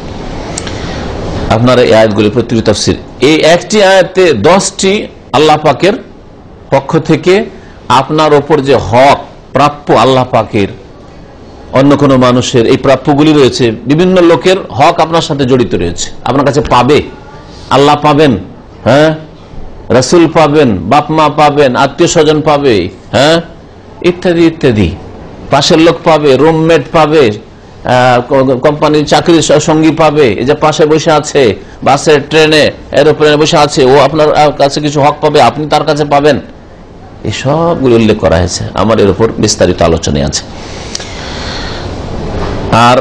আপনারা এই আয়াতগুলি প্রতিটি তাফসীর, এই একটি আয়াতে 10টি আল্লাহ পাকের পক্ষ থেকে আপনার ওপর যে হক প্রাপ্য আল্লাহ পাকের, অন্য কোনো মানুষের এই প্রাপ্যগুলি রয়েছে, বিভিন্ন লোকের হক আপনার সাথে জড়িত রয়েছে, আপনার কাছে পাবে, আল্লাহ পাবেন, হ্যাঁ, রাসূল পাবেন, বাপ মা পাবেন, আত্মীয় স্বজন পাবে, হ্যাঁ, ইত্যাদি ইত্যাদি, পাশের লোক পাবে, রুমমেট পাবে, কোম্পানির চাকরির সঙ্গী পাবে, এই যে পাশে বসে আছে, বাসে ট্রেনে এরোপ্লেনে বসে আছে, ও আপনার কাছে কিছু হক পাবে, আপনি তার কাছে পাবেন। এই সবগুলো উল্লেখ করা হয়েছে, আমার এর উপর বিস্তারিত আলোচনা আছে। আর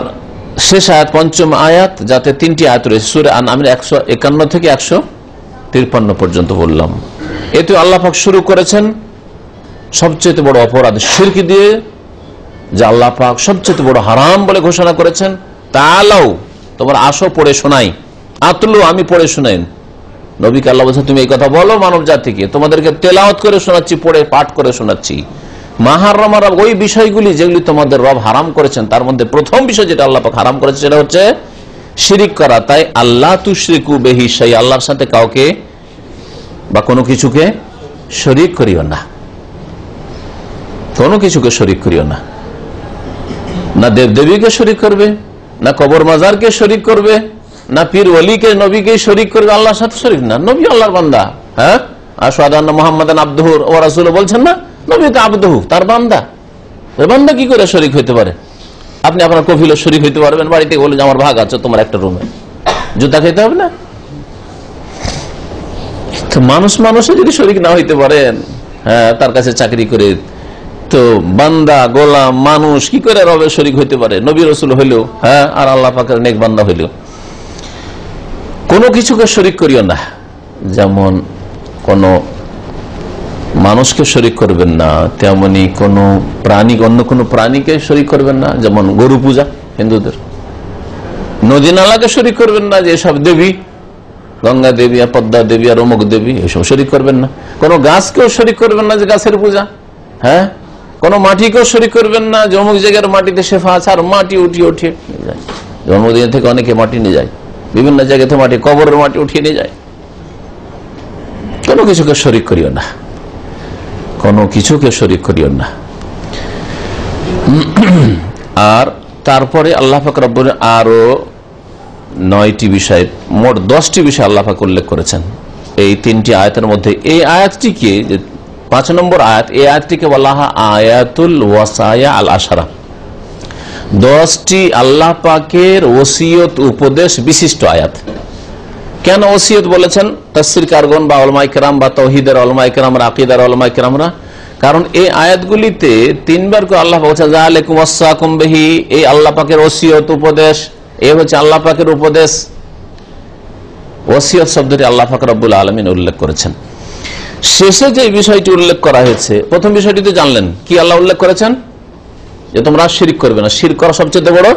শেষ আয়াত, পঞ্চম আয়াত, যাতে 3টি আয়াত রয়েছে, সূরা আন-নাম 151 থেকে 153 পর্যন্ত বললাম। এতে আল্লাহ পাক শুরু করেছেন সবচেয়ে বড় অপরাধ শিরক দিয়ে, যা আল্লাহ পাক সবচেয়ে বড় হারাম বলে ঘোষণা করেছেন। তাআলাও, তোমরা আসো পড়ে শোনাই, আতলু, আমি পড়ে শোনাই। নবীকে আল্লাহ বলছেন তুমি এই কথা বলো মানব জাতিকে, তোমাদেরকে তেলাওয়াত করে শোনাচ্ছি, পড়ে পাঠ করে শোনাচ্ছি। মাহারামার ওই বিষয়গুলি যেগুলি তোমাদের রব হারাম করেছেন, তার মধ্যে প্রথম বিষয় যেটা আল্লাহ পাক হারাম করেছে সেটা হচ্ছে শিরিক করা। তাই আল্লাহ তুশরিকু বিহি শাইআন, আল্লাহর সাথে কাউকে বা কোনো কিছুকে শরীক করিও না, কোনো কিছুকে শরীক করিও না, না দেবদেবীকে শরীক করবে, না কবর মাজারকে শরীক করবে, না পীর ওলিকে নবীকে শরীক করবে, আল্লাহর সাথে শরীক না। নবী আল্লাহর বান্দা, হ্যাঁ, আশহাদু আন্না মুহাম্মাদান আবদুহু ওয়া রাসূলুহু বলছেন না, নবী তো আবদুহু, তার বান্দা। বান্দা কি করে শরীক হইতে পারে? আপনি আপনার কফিলে শরীক হইতে পারবেন, বাড়িতে বলে যে আমার ভাগ আছে তোমার একটা রুমে, জুতা খেতে হবে না? তো মানুষে যদি শরীক না হইতে পারেন, হ্যাঁ, তার কাছে চাকরি করে, তো বান্দা গোলাম মানুষ কি করে রবের শরীক হইতে পারে? নবী রাসূল হইলেও, হ্যাঁ, আর আল্লাহ পাকের নেক বান্দা হইলেও কোনো কিছুকে শরীক করিও না। যেমন কোন মানুষকে শরীক করবেন না, তেমনি কোন প্রাণী, অন্য কোন প্রাণীকে শরীক করবেন না। যেমন গরু পূজা হিন্দুদের, নদী নালাকে শরীক করবেন না, যে সব দেবী, গঙ্গা দেবী আর পদ্মা দেবী আর অমুক দেবী, এসব শরীক করবেন না। কোন গাছকেও শরীক করবেন না, যে গাছের পূজা, হ্যাঁ, কোন মাটিকেও শরীক করবেন না, যে অমুক জায়গার মাটিতে শেফা আছে, আর মাটি উঠিয়ে নিয়ে যায়। জন্মদিন থেকে অনেকে মাটি নিয়ে যায়, বিভিন্ন জায়গা থেকে মাটি, কবরের মাটি উঠিয়ে নিয়ে যায়। কোনো কিছুকে শরীক করিও না। কোনো কিছুকে শরীক করিও না। আর তারপরে আল্লাহ পাক রব্বুল আরো 9টি বিষয়, মোট 10টি বিষয় আল্লাহ পাক উল্লেখ করেছেন এই 3টি আয়াতের মধ্যে। এই আয়াতটিকে, 5 নম্বর আয়াত, এই আয়াতটিকে বলা হয় আয়াতুল ওয়াসায়া আল আশারা, 10টি আল্লাহ পাকের ওসিয়ত উপদেশ বিশিষ্ট আয়াত। কেন ওসিয়ত বলেছেন তাফসীর কারগণ বা উলামায়ে কেরাম বা তাওহীদের উলামায়ে কেরাম, আকীদার উলামায়ে কেরামরা? কারণ এই আয়াতগুলিতে 3বার করে আল্লাহ বলছে যালিকুম ওয়াসাকুম বিহি, এই আল্লাহ পাকের ওসিয়ত উপদেশ, এই হচ্ছে আল্লাহ পাকের উপদেশ। ওসিয়ত শব্দটি আল্লাহ পাক রব্বুল আলামিন উল্লেখ করেছেন। শেষে যে বিষয়টি উল্লেখ করা হয়েছে, প্রথম বিষয়টি তো জানলেন কি আল্লাহ উল্লেখ করেছেন, যে তোমরা শিরক করবে না। শিরক করা সবচেয়ে বড়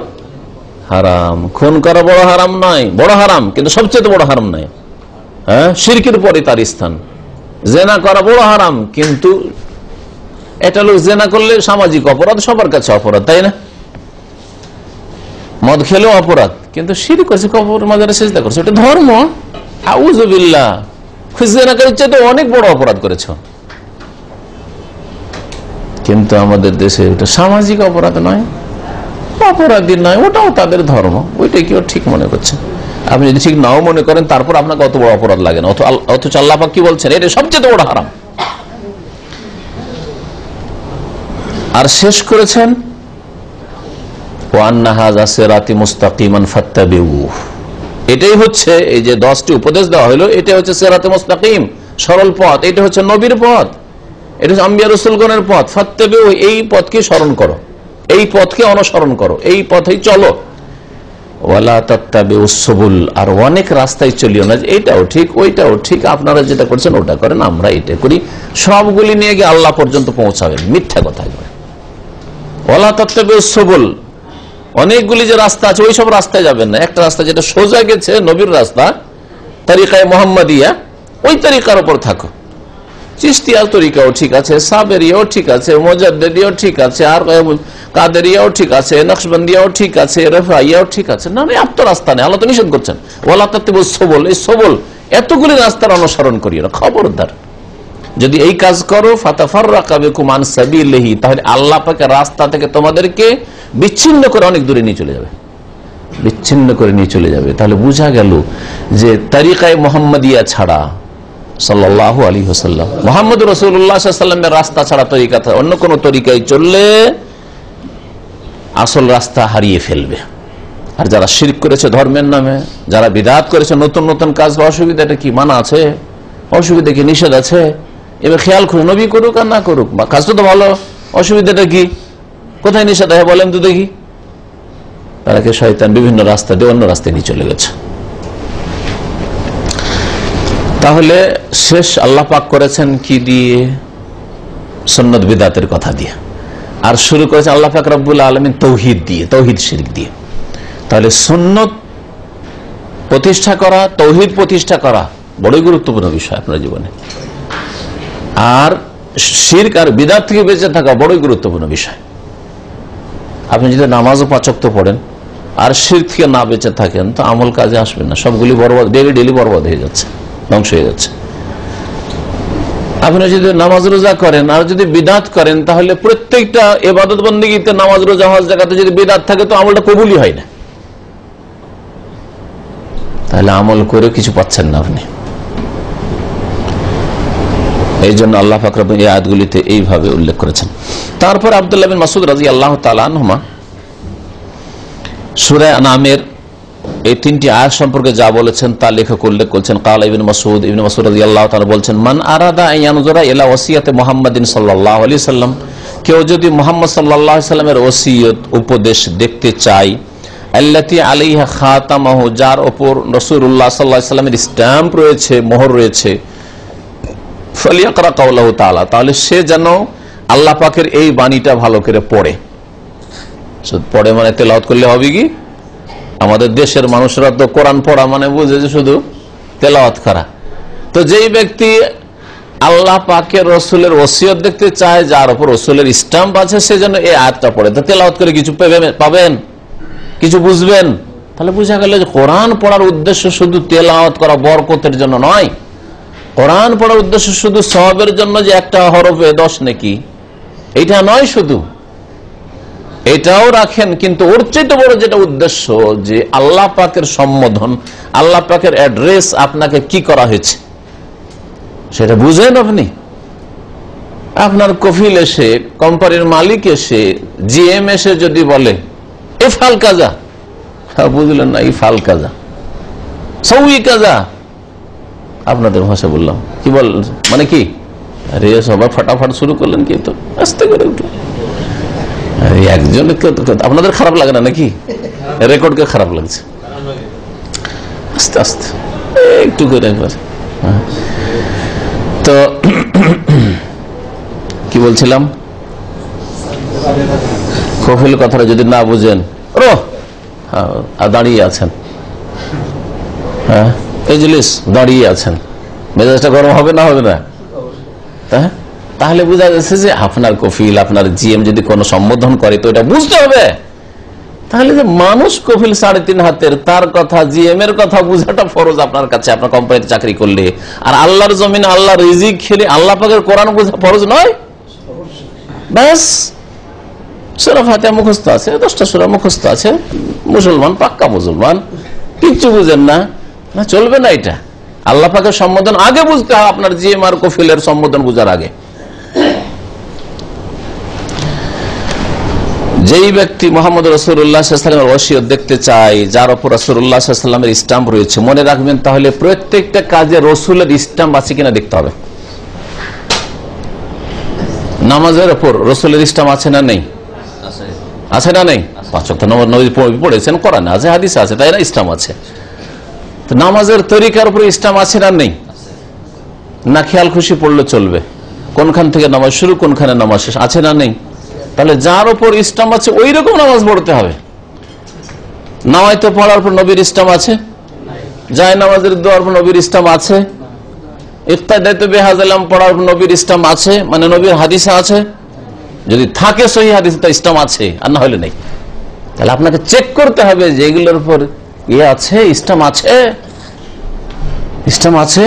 হারাম। খুন করা বড় হারাম নয়, বড় হারাম, কিন্তু সবচেয়ে বড় হারাম নয়। হ্যাঁ, শিরকের পরে তার স্থান। জেনা করা বড় হারাম, কিন্তু এটা লোক জেনা করলে সামাজিক অপরাধ, সবার কাছে অপরাধ, তাই না? মদ খেলেও অপরাধ, কিন্তু শিরক করছে, কবর মাজারে সিজদা করছে, এটা ধর্ম। আউযুবিল্লাহ, জেনা করেছে তো অনেক বড় অপরাধ করেছ। কিন্তু আমাদের দেশে এটা সামাজিক অপরাধ নয়, অপরাধী নয়, ওটাও তাদের ধর্ম, ওইটাই কেউ ঠিক মনে করছে। আপনি যদি ঠিক নাও মনে করেন, তারপর আপনাকে অত বড় অপরাধ লাগে না। অথচ আল্লাহ পাক কি বলছেন, এটা সবচেয়ে বড় হারাম। আর শেষ করেছেন ওয়া আন্না হাযা সিরাতি মুস্তাকিমান ফাত্তাবিউহু, এটাই হচ্ছে এই যে 10টি উপদেশ দেওয়া হলো, এটা হচ্ছে সিরাতে মুস্তাকিম, সরল পথ, এটা হচ্ছে নবীর পথ, এটা হচ্ছে আম্বিয়া রাসূলগণের পথ। ফাত্তাবিউ, এই পথকে স্মরণ করো, এই পথকে অনুসরণ করো, এই পথেই চলো। ওয়ালা তাত্তাবিউস সুবুল, আর অনেক রাস্তায় চলিও না, এইটাও ঠিক ওইটাও ঠিক, আপনারা যেটা করছেন ওটা করেন, আমরা এটা করি, সবগুলি নিয়ে গিয়ে আল্লাহ পর্যন্ত পৌঁছাবেন। মিথ্যা কথা এগুলো। ওয়ালা তাত্তাবিউস সুবুল, অনেকগুলি যে রাস্তা আছে ওই সব রাস্তায় যাবেন না, একটা রাস্তা যেটা সোজা গেছে, নবীর রাস্তা, তরিকায়ে মুহাম্মাদিয়া, ওই তরিকার উপর থাকো। চিশতিয়া তরিকাও ঠিক আছে, সাবেরিয়াও ঠিক আছে, মুজাদ্দিদিয়াও ঠিক আছে, আর কাদেরিয়াও ঠিক আছে, নকশবন্দিয়াও ঠিক আছে, রফাইয়াও ঠিক আছে। না, এত রাস্তা নেই, আল্লাহ তো নিষেধ করছেন ওয়ালা তাত্তাবিউস সুবুল, এই সুবুল এতগুলি রাস্তার অনুসরণ করিও না, খবরদার। যদি এই কাজ করো ফাতাফাররাকা বিকুম আন সাবিলিহি, তাহলে আল্লাহ পাকের রাস্তা থেকে তোমাদেরকে বিচ্ছিন্ন করে অনেক দূরে নিয়ে চলে যাবে, বিচ্ছিন্ন করে নিয়ে চলে যাবে। তাহলে বোঝা গেল যে তরিকায়ে মুহাম্মাদিয়া ছাড়া, সাল্লাল্লাহু আলাইহি ওয়াসাল্লাম মুহাম্মদ রাসূলুল্লাহ সাল্লাল্লাহু আলাইহি ওয়াসাল্লামের রাস্তা ছাড়া, তরিকা অন্য কোন তরিকায় চললে আসল রাস্তা হারিয়ে ফেলবে। আর যারা শিরক করেছে ধর্মের নামে, যারা বিদআত করেছে, নতুন নতুন কাজ, অসুবিধাটা কি? মানা আছে, অসুবিধা কি? নিষেধ আছে? এবার খেয়াল করে, নবী করুক আর না করুক, বা কাজটা তো ভালো, অসুবিধাটা কি? কোথায় নিষেধ আছে বলেন তো দেখি? তারাকে শয়তান বিভিন্ন রাস্তা দিয়ে অন্য রাস্তায় নিয়ে চলে গেছে। তাহলে শেষ আল্লাহ পাক করেছেন কি দিয়ে? সুন্নাত বিদআতের কথা দিয়ে। আর শুরু করেছেন আল্লাহ পাক রব্বুল আলামিন তাওহীদ দিয়ে, তাওহীদ শিরক দিয়ে। তাহলে সুন্নাত প্রতিষ্ঠা করা, তাওহীদ প্রতিষ্ঠা করা বড়ই গুরুত্বপূর্ণ বিষয় আপনার জীবনে। আর শিরক আর বিদআত থেকে বেঁচে থাকা বড়ই গুরুত্বপূর্ণ বিষয়। আপনি যদি নামাজও 5 ওয়াক্ত পড়েন আর শিরক থেকে না বেঁচে থাকেন, তো আমল কাজে আসবে না, সবগুলি বরবাদ, ডেলি বরবাদ হয়ে যাচ্ছে, ধ্বংস হয়ে যাচ্ছে। আপনি যদি নামাজ রোজা করেন আর যদি বিদআত করেন, তাহলে প্রত্যেকটা ইবাদত বন্দেগীতে, নামাজ রোজা হজ যাকাতে যদি বিদআত থাকে, তো আমলটা কবুলই হয় না। তাহলে আমল করে কিছু পাচ্ছেন না আপনি। এই জন্য আল্লাহ পাক রব্বুল এই আয়াতগুলিতে এইভাবে উল্লেখ করেছেন। তারপর আব্দুল্লাহ বিন মাসউদ রাদিয়াল্লাহু তাআলা আনহুমা সূরা আনামের এই 3টি আয়াত সম্পর্কে যা বলেছেন তা লেখক উল্লেখ করছেন। কালা ইবনে মাসউদ রাদিয়াল্লাহু তাআলা বলছেন, মান আরাদা আন ইয়ানজুরা ইলা ওসিয়াতে মুহাম্মাদিন সাল্লাল্লাহু আলাইহি ওয়াসাল্লাম, কেউ যদি মুহাম্মদ সাল্লাল্লাহু আলাইহি ওয়াসাল্লামের ওসিয়ত উপদেশ দেখতে চায়, আল্লাতী আলাইহা খাতামাহু, যার উপর রাসূলুল্লাহ সাল্লাল্লাহু আলাইহি ওয়াসাল্লামের স্ট্যাম্প রয়েছে, মোহর রয়েছে, ফালিয়াকরা কাওলাহু তাআলা, তাহলে সে যেন আল্লাহ পাকের এই বাণীটা ভালো করে পড়ে। পড়ে মানে তেলাওয়াত করলে হবে কি? আমাদের দেশের মানুষরা তো কোরআন পড়া মানে বুঝে যে শুধু তেলাওয়াত করা। তো যেই ব্যক্তি আল্লাহ পাকের রসুলের ওসিয়ত দেখতে চায়, যার উপর রসুলের স্ট্যাম্প আছে, সে যেন এই আয়াতটা পড়ে। তো তেলাওয়াত করে কিছু পাবেন, কিছু বুঝবেন। তাহলে বোঝা গেল যে কোরআন পড়ার উদ্দেশ্য শুধু তেলাওয়াত করা বরকতের জন্য নয়, কোরআন পড়ার উদ্দেশ্য শুধু সওয়াবের জন্য যে একটা হরফে 10 নেকি, এটা নয়, শুধু এটাও রাখেন, কিন্তু ওর চেয়ে বড় যেটা উদ্দেশ্য যে আল্লাহ পাকের সম্বোধন, আল্লাহ পাকের অ্যাড্রেস আপনাকে কি করা হয়েছে সেটা বুঝেন। আপনি আপনার কফিল এসে, কোম্পানির মালিক এসে, জিএম এসে যদি বলে ইফআল কাজা, বুঝলেন না, ইফআল কাজা, সউই কাজা, আপনাদের ভাষা বললাম, কি বল মানে কি, আরে সবাই ফাটাফাট শুরু করলেন, কিন্তু আস্তে করে একটু, একজন আপনাদের খারাপ লাগে না নাকি? রেকর্ডকে খারাপ লাগছে, আস্তে আস্তে একটু করে একবার। তো কি বলছিলাম, কফিল কথাটা যদি না বুঝেন, দাঁড়িয়ে আছেন, হ্যাঁ এজলিস দাঁড়িয়ে আছেন, মেজাজটা গরম হবে না, হবে না? তাহলে বোঝা যাচ্ছে যে আপনার কফিল, আপনার জিএম যদি কোনো সম্বোধন করে তো এটা বুঝতে হবে। তাহলে যে মানুষ কফিল 3.5 হাতের, তার কথা, জিএম এর কথা বুঝাটা ফরজ আপনার কাছে, আপনার কোম্পানিতে চাকরি করলে। আর আল্লাহর জমিনে আল্লাহ রিজিক খেলে আল্লাহ পাকের কোরআন বোঝা ফরজ নয়? ব্যাস, সূরা ফাতিহা মুখস্থ আছে, 10টা সূরা মুখস্থ আছে, মুসলমান, পাক্কা মুসলমান, কিচ্ছু বুঝেন না, না চলবে না। এটা আল্লাহ পাকের সম্বোধন আগে বুঝতে হবে, আপনার জিএম আর কফিলের সম্বোধন বুঝার আগে। যেই ব্যক্তি মোহাম্মদ রাসূলুল্লাহ সাল্লাল্লাহু আলাইহি ওয়াসাল্লামের ওসিয়ত দেখতে চায়, যার উপর রাসূলুল্লাহ সাল্লাল্লাহু আলাইহি ওয়াসাল্লামের স্ট্যাম্প রয়েছে, মনে রাখবেন তাহলে প্রত্যেকটা কাজে রসুলের স্ট্যাম্প আছে কিনা দেখতে হবে। নামাজের উপর রসুলের স্ট্যাম্প আছে না নেই? আছে না নেই? 5 ওয়াক্ত নামাজ নবী পড়েছেন, কোরআনে আছে, হাদিসে আছে, তাই না? স্ট্যাম্প আছে। তো নামাজের তরিকার উপর স্ট্যাম্প আছে না নেই? না খেয়াল খুশি পড়লে চলবে? কোনখান থেকে নামাজ শুরু, কোনখানে নামাজ শেষ, আছে না নেই? তাহলে যার উপর স্ট্যাম্প আছে ওই রকম নামাজ পড়তে হবে। নামাইতে পড়ার পর নবীর স্ট্যাম্প আছে? যায় নামাজের দোয়ার পর নবীর স্ট্যাম্প আছে? ইক্তাদাতু বিহাযালাম পড়ার পর নবীর স্ট্যাম্প আছে, মানে নবীর হাদিসে আছে? যদি থাকে সহি হাদিসে তো স্ট্যাম্প আছে, আর না হলে নেই। তাহলে আপনাকে চেক করতে হবে যে এগুলোর উপর ইয়ে আছে, স্ট্যাম্প আছে, স্ট্যাম্প আছে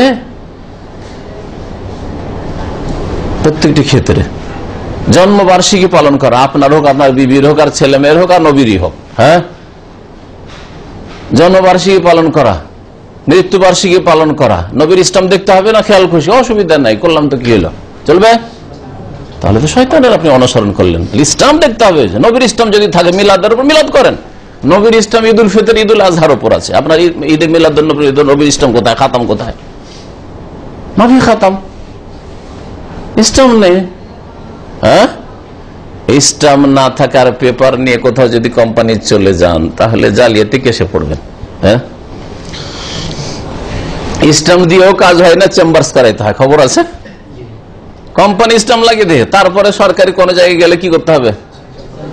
প্রত্যেকটি ক্ষেত্রে। জন্মবার্ষিকী পালন করা, আপনার হোক, আপনার বিবির হোক, আর ছেলে মেয়ের হোক, আর নবীরই হোক, হ্যাঁ, জন্মবার্ষিকী পালন করা, মৃত্যুবার্ষিকী পালন করা, নবীর স্ট্যাম্প দেখতে হবে না? খেয়াল খুশি, অসুবিধা নাই, করলাম তো কি হলো, চলবে? তাহলে তো শয়তানের আপনি অনুসরণ করলেন। স্ট্যাম্প দেখতে হবে, নবীর স্ট্যাম্প যদি থাকে মিলাদের উপর মিলাদ করেন। নবীর ইসলাম ঈদুল ফিতর, ঈদুল আজহার উপর আছে, আপনার ঈদে মিলাদুন নবী, নবীর ইসলাম কোথায়? খাতাম কোথায়? নবী খাতাম, স্টাম্প নেই। হ্যাঁ, স্টাম্প না থাকার পেপার নিয়ে কোথাও যদি কোম্পানি চলে যান তাহলে জালিয়াতি কেসে পড়বেন। হ্যাঁ, স্টাম্প দিয়েও কাজ হয় না, চেম্বার্স করাইতে হয়, খবর আছে? কোম্পানি স্টাম্প লাগিয়ে দিয়ে তারপরে সরকারি কোনো জায়গায় গেলে কি করতে হবে?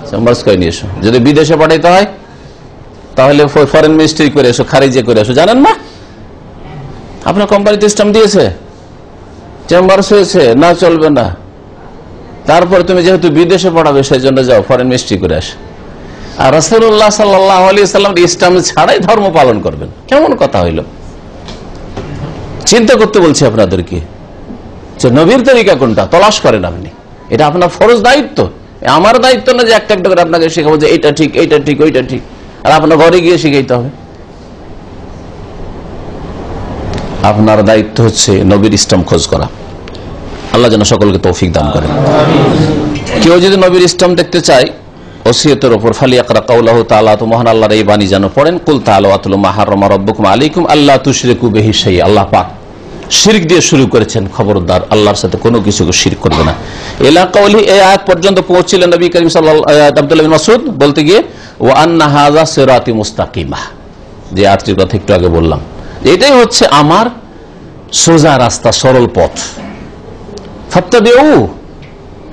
চেম্বার্স করে নিয়ে এসো। যদি বিদেশে পাঠাইতে হয় তাহলে ফরেন মিনিস্ট্রি করে এসো, খারিজে করে এসো। জানেন না আপনার কোম্পানিতে স্টাম্প দিয়েছে, চেম্বার্স হয়েছে, না চলবে না। তারপরে তুমি যেহেতু বিদেশে পড়াবে সেই জন্য যাও ফরেন মিনিস্ট্রি করে আসো। আর রাসূলুল্লাহ সাল্লাল্লাহু আলাইহি ওয়াসাল্লাম স্টাম্প ছাড়াই ধর্ম পালন করবেন, কেমন কথা হইল? চিন্তা করতে বলছি আপনাদেরকে যে নবীর তরিকা কোনটা, তলাশ করেন আপনি। এটা আপনার ফরজ দায়িত্ব, আমার দায়িত্ব না যে একটা একটা করে আপনাকে শেখাবো যে এটা ঠিক, এইটা ঠিক, ওইটা ঠিক, আর আপনার ঘরে গিয়ে শিখাইতে হবে। আপনার দায়িত্ব হচ্ছে নবীর স্ট্যাম্প খোঁজ করা। আল্লাহ যেন সকলকে তৌফিক দান করেন। কেউ যদি নবীর স্ট্যাম্প দেখতে চায় ওসিয়তের উপর, ফালিয়াকরা কাউলাহু তাআলা, তো মহান আল্লাহর এই বাণী যেন পড়েন, কুল তাআলা ওয়াতুলু মা হারামা রাব্বুকুম আলাইকুম আল্লা তুশরিকু বিহি শাইআ। আল্লাহ পাক শিরক দিয়ে শুরু করেছেন, খবরদার আল্লাহর সাথে কোনো কিছুকে শিরক করবে না। এলা কাউলি, এই আয়াত পর্যন্ত পৌঁছলেন নবী করিম সাল্লাল্লাহু আলাইহি ওয়াসাল্লাম আব্দুল্লাহ বিন মাসউদ বলতে গিয়ে, ওয়া আন্না হাযা সিরাতি মুস্তাকিমা, যে আয়াতটির কথা একটু আগে বললাম, এটাই হচ্ছে আমার সোজা রাস্তা, সরল পথ। ফাত্তাবিউ,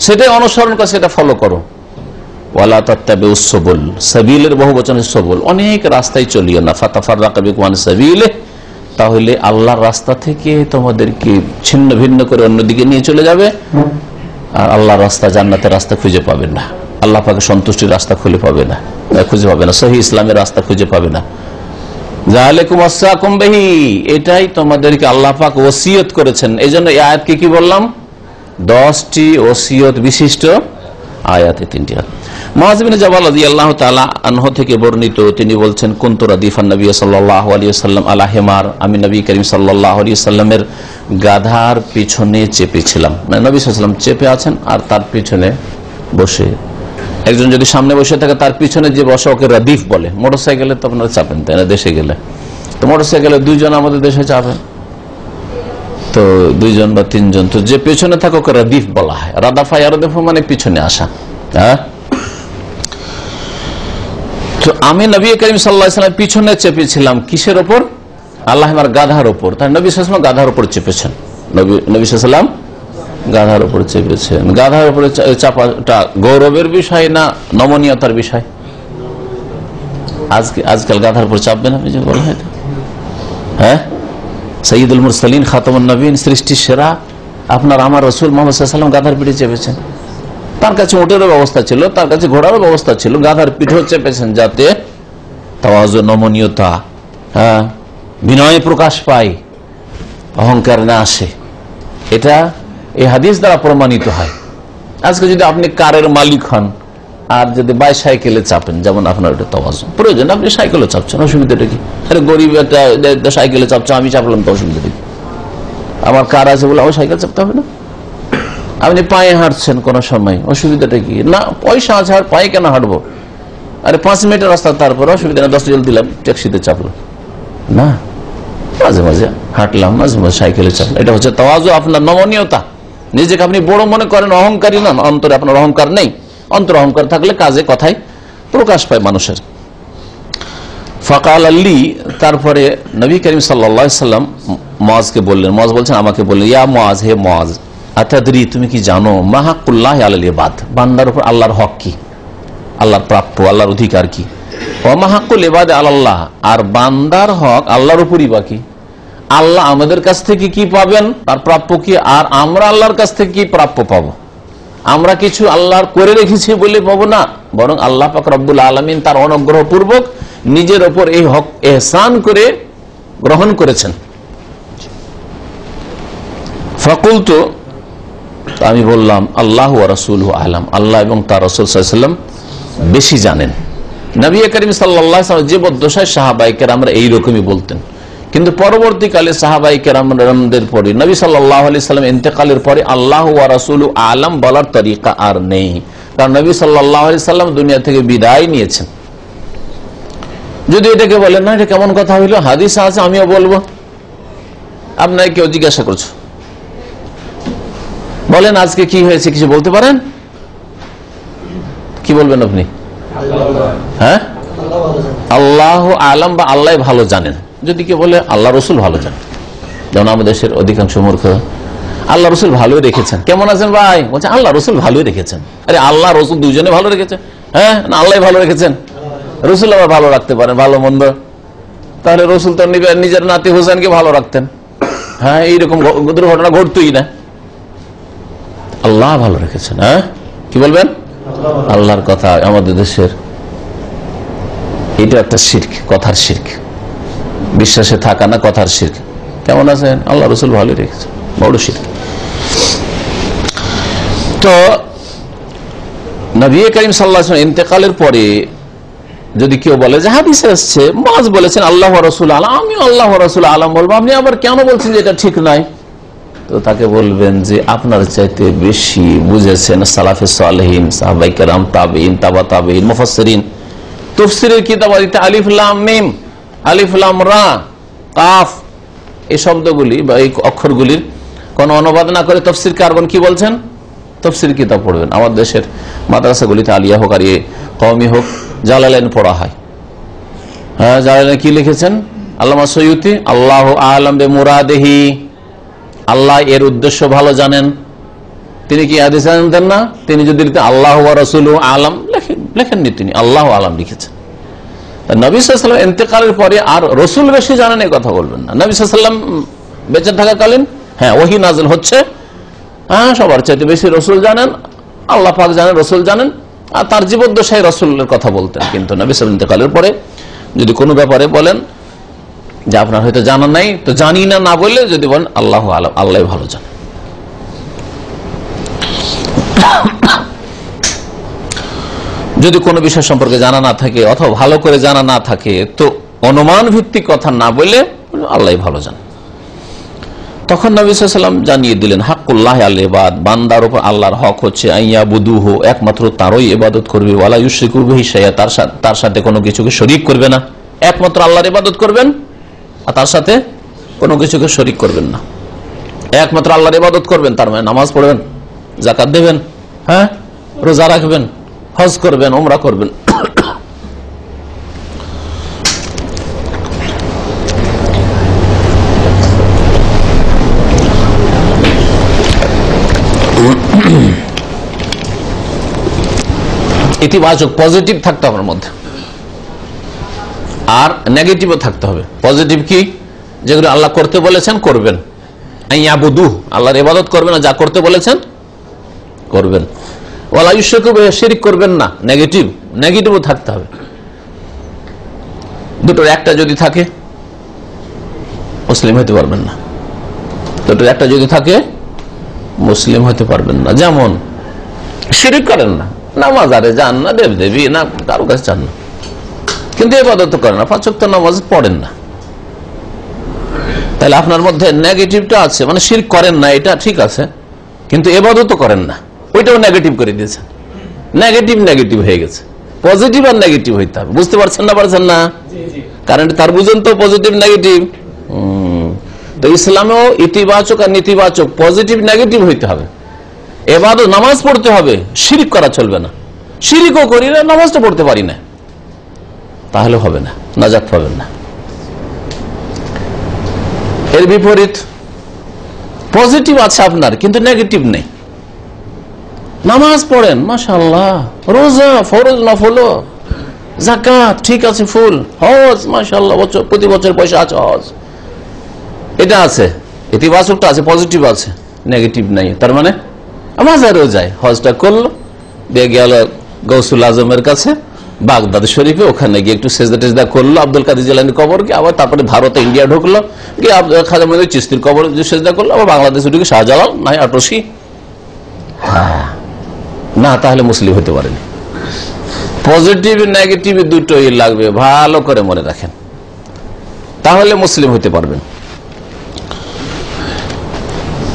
সেটাই অনুসরণ করো, সেটা ফলো করো। ওয়ালা তাত্তাবিউস সুবুল, সাবিলের বহুবচন সবুল, অনেক রাস্তায় চলিও না। ফাতাফাররাকা বিকুম আন সাবিলি, তাহলে আল্লাহর রাস্তা থেকে তোমাদেরকে ছিন্ন ভিন্ন করে অন্যদিকে নিয়ে চলে যাবে, আর আল্লাহর রাস্তা, জান্নাতের রাস্তা খুঁজে পাবে না, আল্লাহ পাকের সন্তুষ্টির রাস্তা খুঁজে পাবে না, সহি ইসলামের রাস্তা খুঁজে পাবে না। যালিকুম ওয়াসাকুম বিহি, এটাই তোমাদেরকে আল্লাহ পাক ওসিয়ত করেছেন। এই জন্য এই আয়াতকে কি বললাম? 10টি ওসিয়ত বিশিষ্ট আয়াত, 3টি আয়াত। মুআয বিন জাবাল রাদিয়াল্লাহু তাআলা আনহু থেকে বর্ণিত, তিনি বলছেন, কুনতু রাদিফান নবী সাল্লাল্লাহু আলাইহি ওয়াসাল্লাম আলা হিমার, আমি নবী করিম সাল্লাল্লাহু আলাইহি ওয়াসাল্লামের গাধার পিছনে চেপেছিলাম। মানে নবী সাল্লাল্লাহু আলাইহি ওয়াসাল্লাম চেপে আছেন আর তার পিছনে বসে, একজন যদি সামনে বসে থাকে তার পিছনে যে বসে ওকে রাদিফ বলে। মোটরসাইকেলে তো আপনারা চাপেন, তাই না? দেশে গেলে তো মোটরসাইকেলে 2 জন আমাদের দেশে চাপেন, তো 2 জন বা 3 জন, তো যে পিছনে থাকে ওকে রাদিফ বলা হয়। রাদাফা ইয়ারদিফু মানে পিছনে আসা। হ্যাঁ, তো আমি নবী করিম সাল্লাল্লাহু আলাইহি ওয়াসাল্লাম পিছনে চেপেছিলাম। কিসের ওপর? আল্লাহ আমার গাধার ওপর। তাই নবী সাল্লাল্লাহু আলাইহি ওয়াসাল্লাম গাধার ওপর চেপেছেন। নবী সাল্লাল্লাহু আলাইহি ওয়াসাল্লাম গাধার উপরে চেপেছেন। গাধার উপরে চাপাটা গৌরবের বিষয় না নমনীয়তার বিষয়? আজকাল গাধার উপর চাপবেন আপনি, যে বলা হয়, হ্যাঁ, সাইয়্যিদুল মুরসালিন খাতামুন নবীন, সৃষ্টির সেরা আপনার আমার রাসূল মুহাম্মদ সাল্লাল্লাহু আলাইহি ওয়াসাল্লাম গাধার পিঠে চেপেছেন। তার কাছে উটেরও ব্যবস্থা ছিল, তার কাছে ঘোড়ারও ব্যবস্থা ছিল, গাধার পিঠেও চেপেছেন, যাতে তাওয়াজু, নমনীয়তা, হ্যাঁ, বিনয় প্রকাশ পায়, অহংকার না আসে। এটা এই হাদিস দ্বারা প্রমাণিত হয়। আজকে যদি আপনি কারের মালিক হন আর যদি বাইসাইকেলে চাপেন, যেমন আপনার ওটা তাওয়াজু প্রয়োজন, আপনি সাইকেলে চাপছেন, অসুবিধাটা কি? আরে গরিব একটা সাইকেলে চাপছে, আমি চাপলাম, তো অসুবিধাটা কি? আমার কার আছে বলে আমার সাইকেল চাপতে হবে না? আপনি পায়ে হাঁটছেন কোন সময়, অসুবিধাটা কি? না, পয়সা আছে আর পায়ে কেন হাঁটবো? আরে 5 মিনিটের রাস্তা, তারপর অসুবিধা না, 10 টাকা দিলাম, ট্যাক্সিতে চাপলাম না, মাঝে মাঝে হাঁটলাম, মাঝে মাঝে সাইকেলে চাপলাম। এটা হচ্ছে তাওয়াজু, আপনার নমনীয়তা। নিজেকে আপনি বড় মনে করেন, অহংকারী নন, অন্তরে আপনার অহংকার নেই। অন্তর অহংকার থাকলে কাজে কথায় প্রকাশ পায় মানুষের। ফাকাল আল্লি, তারপরে নবী করিম সাল্লাল্লাহু আলাইহি ওয়াসাল্লাম মুআযকে বললেন, মুআয বলছেন আমাকে বললেন, ইয়া মুআয, হে মুআয, আতাদরি, তুমি কি জানো, মা হাক্কুল্লাহ আলাল ইবাদ, বান্দার উপর আল্লাহর হক কি, আল্লাহর প্রাপ্য, আল্লাহর অধিকার কি? ওয়া মা হাক্কুল ইবাদ আলাল্লাহ, আর বান্দার হক আল্লাহর উপরই বাকি। আল্লাহ আমাদের কাছ থেকে কি পাবেন, তার প্রাপ্য কি, আর আমরা আল্লাহর কাছ থেকে কি প্রাপ্য পাবো? আমরা কিছু আল্লাহর করে রেখেছি বলে পাবো না, বরং আল্লাহ পাক রব্বুল আলামিন তার অনুগ্রহ পূর্বক নিজের ওপর এই হক ইহসান করে গ্রহণ করেছেন। ফাকুলতু, আমি বললাম, আল্লাহু ওয়া রাসূলুহু আ'লাম, আল্লাহ এবং তার রাসূল সাল্লাল্লাহু আলাইহি ওয়াসাল্লাম বেশি জানেন। নবী করিম সাল্লাল্লাহু আলাইহি ওয়াসাল্লাম জীবদ্দশায় সাহাবায়ে কেরামরা এইরকমই বলতেন, কিন্তু পরবর্তীকালে সাহাবায়ে কেরামদের পরে নবী সাল্লাল্লাহু আলাইহি ওয়াসাল্লাম ইন্তেকালের পরে আল্লাহু ওয়া রাসূলুহু আ'লাম বলার তরিকা আর নেই, কারণ নবী সাল্লাল্লাহু আলাইহি ওয়াসাল্লাম দুনিয়া থেকে বিদায় নিয়েছেন। যদি এটাকে বলেন, না এটা কেমন কথা হইল, হাদিস আছে আমিও বলবো, আপনাকে কেউ জিজ্ঞাসা করছে, বলেন আজকে কি হয়েছে, কিছু বলতে পারেন? কি বলবেন আপনি? হ্যাঁ, আল্লাহ আ'লাম বা আল্লাহ ভালো জানেন। যদি কেউ বলে আল্লাহ রসুল ভালো জানেন, যেমন আমাদের দেশের অধিকাংশ মূর্খ, আল্লাহ রসুল ভালোই রেখেছেন। কেমন আছেন ভাই? বলছে আল্লাহ রসুল ভালোই রেখেছেন। আরে আল্লাহ রসুল দুজনে ভালো রেখেছেন? হ্যাঁ, না আল্লাহ ভালো রেখেছেন, রসুল আবার ভালো রাখতে পারেন, ভালো মন্দ। তাহলে রসুল তো নিজের নাতি হোসেনকে ভালো রাখতেন, হ্যাঁ, এইরকম দুর্ঘটনা ঘটতই না। আল্লাহ ভালো রেখেছেন। হ্যাঁ, কি বলবেন? আল্লাহর কথা আমাদের দেশের এটা একটা শিরক, কথার শিরক, বিশ্বাসে থাকা না, কথার শিরক। কেমন আছেন? আল্লাহ রসুল ভালো রেখেছেন, বড় শিরক। তো নবী করিম সাল্লাল্লাহু আলাইহি ওয়াসাল্লাম ইন্তেকালের পরে যদি কেউ বলে যে হাদিসে আসছে মুআয বলেছেন আল্লাহ ওয়া রাসূল আ'লাম, আমি আল্লাহ ওয়া রাসূল আ'লাম বলবো, আপনি আবার কেন বলছেন যে এটা ঠিক নাই? তো তাকে বলবেন যে আপনার চাইতে বেশি বুঝেছেন সালাফে সালেহিন, সাহাবায়ে কেরাম, তাবেঈন, তাবা তাবেঈন, মুফাসসিরিন। তাফসীরের কিতাবাদিতে আলিফ লাম মিম, আলিফ লাম রা, কাফ, এই শব্দগুলি বা এই অক্ষরগুলির কোন অনুবাদ না করে তাফসীর কারগণ কি বলছেন? তাফসীর কিতাব পড়বেন। আমাদের দেশের মাদ্রাসাগুলিতে আলিয়া হোক আর কওমি হোক জালালাইন পড়া হয়। হ্যাঁ, জালালাইন কি লিখেছেন? আল্লামা সয়ুতি, আল্লাহু আ'লাম বিমুরাদিহি, আল্লাহ এর উদ্দেশ্য ভালো জানেন। তিনি কি হাদিস জানতেন না? তিনি যদি লিখতেন আল্লাহু ওয়া রাসূলুহু আ'লাম, লেখেননি, তিনি আল্লাহু আ'লাম লিখেছেন। নবী সাল্লাল্লাহু আলাইহি ওয়াসাল্লাম ইন্তেকালের পরে আর রাসূল বেশি জানেন এই কথা বলবেন না। নবী সাল্লাল্লাহু আলাইহি ওয়াসাল্লাম বেঁচে থাকাকালীন হ্যাঁ ওহী নাযিল হচ্ছে, হ্যাঁ সবার চাইতে বেশি রাসূল জানেন, আল্লাহ পাক জানেন, রাসূল জানেন, আর তার জীবদ্দশায় রাসূলের কথা বলতেন। কিন্তু নবী সাল্লাল্লাহু আলাইহি ওয়াসাল্লাম ইন্তেকালের পরে যদি কোনো ব্যাপারে বলেন যে আপনার হয়তো জানা নাই, তো জানি না না বললে যদি বলেন আল্লাহ আলাম, আল্লাহ ভালো জান। যদি কোনো বিষয় সম্পর্কে জানা না থাকে অথবা ভালো করে জানা না থাকে, তো অনুমান ভিত্তিক কথা না বলে আল্লাহ ভালো জান। তখন নবী সাল্লাল্লাহু আলাইহি ওয়াসাল্লাম জানিয়ে দিলেন, হাক্কুল্লাহ আল ইবাদ, বান্দার উপর আল্লাহর হক হচ্ছে আইয়া বুদুহু, একমাত্র তারই ইবাদত করবে, ওয়ালা ইউশরিকু বিহি শাইআ, তার সাথে কোনো কিছুকে শরীক করবে না। একমাত্র আল্লাহর ইবাদত করবেন আর তার সাথে কোনো কিছুকে শরীক করবেন না। একমাত্র আল্লাহর ইবাদত করবেন, তার মানে নামাজ পড়বেন, যাকাত দেবেন, হ্যাঁ, রোজা রাখবেন, হজ করবেন, উমরা করবেন। ইতিবাচক পজিটিভ থাকতে হবে মধ্যে, আর নেগেটিভও থাকতে হবে। পজিটিভ কি? যেগুলো আল্লাহ করতে বলেছেন করবেন, আইয়াবুদু, আল্লাহর ইবাদত করবেন, যা করতে বলেছেন করবেন, ওয়ালা ইউশরিকু বিহি, শিরক করবেন না। নেগেটিভ, নেগেটিভও থাকতে হবে। দুটোর একটা যদি থাকে মুসলিম হতে পারবেন না, দুটোর একটা যদি থাকে মুসলিম হতে পারবেন না। যেমন শিরক করেন না, নামাজ আরে যান না, দেব দেবী না, কারো কাছে চান না, কিন্তু ইবাদত করেন না, 5 ওয়াক্ত নামাজ পড়েন না, তাহলে আপনার মধ্যে নেগেটিভটা আছে, মানে শিরক করেন না, এটা ঠিক আছে, কিন্তু ইবাদত করেন না, ওইটাও নেগেটিভ করে দিয়েছেন। নেগেটিভ নেগেটিভ হয়ে গেছে, পজিটিভ আর নেগেটিভ হইতে হবে। বুঝতে পারছেন না? পারছেন না? কারণ তার বুঝেন তো পজিটিভ নেগেটিভ। তো ইসলামেও ইতিবাচক আর নেতিবাচক, পজিটিভ নেগেটিভ হইতে হবে। এবাদত, নামাজ পড়তে হবে, শিরক করা চলবে না। শিরকও করি না, নামাজটা পড়তে পারি না, তাহলে হবে না, নাজাত পাবেন না। এর বিপরীত পজিটিভ আছে আপনার, কিন্তু নেগেটিভ নেই। নামাজ পড়েন মাশাআল্লাহ, রোজা ফরজ নফল, যাকাত ঠিক আছে ফুল, হজ মাশাআল্লাহ প্রতি বছর পয়সা আছে, হজ, এটা আছে, ইতিবাচকটা আছে, পজিটিভ আছে, নেগেটিভ নাই। তার মানে মাজারেও যায়, হজটা করলো, দিয়ে গেল গৌসুল আজমের কাছে বাগদাদ শরীফে, ওখানে গিয়ে একটু সেজদা টেজদা করলো আব্দুল কাদের জিলানীর কবরকে, আবার তারপরে ভারতে ইন্ডিয়া ঢুকলো, গিয়ে খাজা মঈনুদ্দিন চিশতির কবর সেজদা করলো, আবার বাংলাদেশে ঢুকে শাহজালাল নাই আটরশি। না, তাহলে মুসলিম হতে পারেনি। পজিটিভ নেগেটিভ দুটোই লাগবে, ভালো করে মনে রাখেন, তাহলে মুসলিম হতে পারবেন।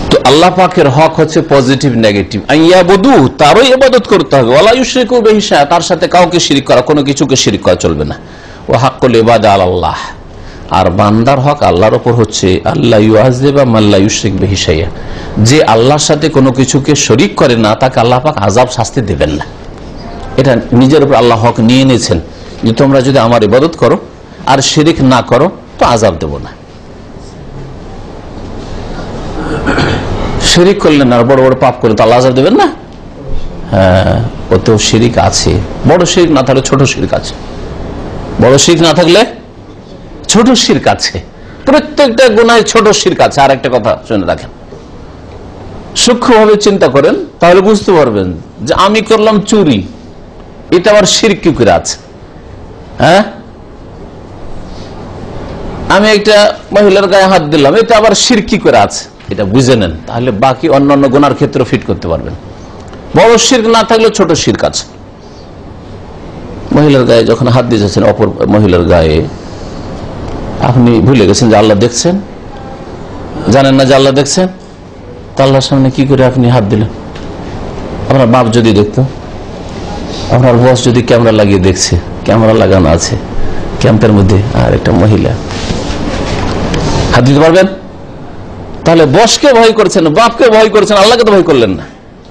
তো আল্লাহ পাকের হক হচ্ছে পজিটিভ নেগেটিভ, আইয়াবুদু, তারই ইবাদত করতে হবে, ওয়ালা ইউশরিকু বিহি শাইআ, তার সাথে কাউকে শিরক করা, কোনো কিছুকে শিরক করা চলবে না। ওয়া হাক্কুল ইবাদা আলাল্লাহ, আর বান্দার হক আল্লাহর উপর হচ্ছে আল্লাহ ইউআযিবা মান লা ইউশরিক বিহি শাইআ, যে আল্লাহর সাথে কোনো কিছুকে শরীক করে না, তাকে আল্লাহ পাক আযাব শাস্তি দেবেন না। এটা নিজের উপর আল্লাহ হক নিয়ে নিয়েছেন, যে তোমরা যদি আমার ইবাদত করো আর শিরক না করো তো আযাব দেব না। শিরিক করলেন আর বড় বড় পাপ করলেন, তো আল্লাহ আযাব দেবেন না? হ্যাঁ, ওতেও শিরিক আছে, বড় শিরিক না থাকলে ছোট শিরিক আছে, বড় শিরিক না থাকলে ছোট শিরক আছে, প্রত্যেকটা গুনাহে ছোট শিরক আছে। আর একটা কথা শুনে রাখেন, সূক্ষ্মভাবে চিন্তা করেন, তাহলে বুঝতে পারবেন যে আমি করলাম চুরি, এটা আবার শিরক কি করে আছে। হ্যাঁ, আমি একটা মহিলার গায়ে হাত দিলাম, এটা আবার শিরক কি করে আছে, এটা বুঝে নেন, তাহলে বাকি অন্যান্য গুনার ক্ষেত্রে ফিট করতে পারবেন। বড় শিরক না থাকলে ছোট শিরক আছে। মহিলার গায়ে যখন হাত দিয়েছেন, অপর মহিলার গায়ে, আপনি ভুলে গেছেন যে আল্লাহ দেখছেন, জানেন না যে আল্লাহ দেখছেন, তা আল্লাহর সামনে কি করে আপনি হাত দিলেন? আপনার বাপ যদি দেখতো, আপনার বস যদি ক্যামেরা লাগিয়ে দেখছে, ক্যামেরা লাগানো আছে ক্যাম্পের মধ্যে, আর একটা মহিলা, হাত দিতে পারবেন? তাহলে বসকে ভয় করছেন, বাপকে ভয় করছেন, আল্লাহকে তো ভয় করলেন না,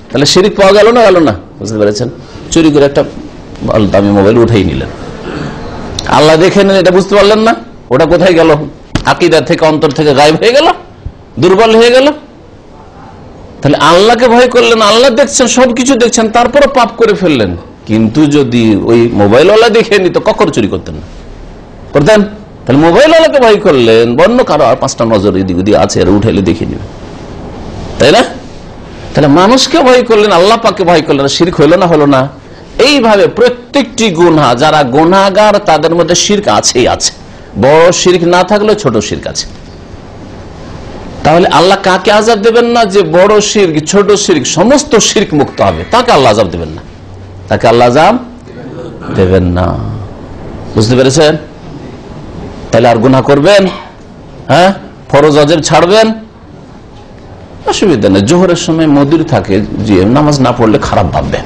তাহলে শিরক পাওয়া গেল না গেল না? বুঝতে পেরেছেন? চুরি করে একটা দামি মোবাইল উঠেই নিলেন, আল্লাহ দেখে নেন, এটা বুঝতে পারলেন না, ওটা কোথায় গেল? আকীদা থেকে, অন্তর থেকে গায়েব হয়ে গেল, দুর্বল হয়ে গেল। তাহলে আল্লাহকে ভয় করলেন, আল্লাহ দেখছেন, সবকিছু দেখছেন, তারপরে পাপ করে ফেললেন। কিন্তু যদি ওই মোবাইলওয়ালা দেখে নিত, কখনো চুরি করতেন না, করতেন? তাহলে মোবাইলওয়ালাকে ভয় করলেন, বন্য কারো আর 5টা নজর এদিক ওদিক আছে, আর উঠাইলে দেখে নিবে, তাই না? তাহলে মানুষকে ভয় করলেন, আল্লাহ পাককে ভয় করলেন, শিরক হইল না? হলো না? এইভাবে প্রত্যেকটি গুনাহ, যারা গুনাহগার তাদের মধ্যে শিরক আছেই আছে, বড় শিরক না থাকলেও ছোট শিরক আছে। তাহলে আল্লাহ কাকে আযাব দেবেন না? যে বড় শিরক ছোট শিরক সমস্ত শিরক মুক্ত হবে তাকে আল্লাহ আযাব দেবেন না, তাকে আল্লাহ আযাব দেবেন না। বুঝতে পেরেছেন? তাহলে আর গুনাহ করবেন? হ্যাঁ, ফরজ ওয়াজিব ছাড়বেন? অসুবিধা নেই। জোহরের সময় মদির থাকে যে নামাজ না পড়লে খারাপ ভাববে,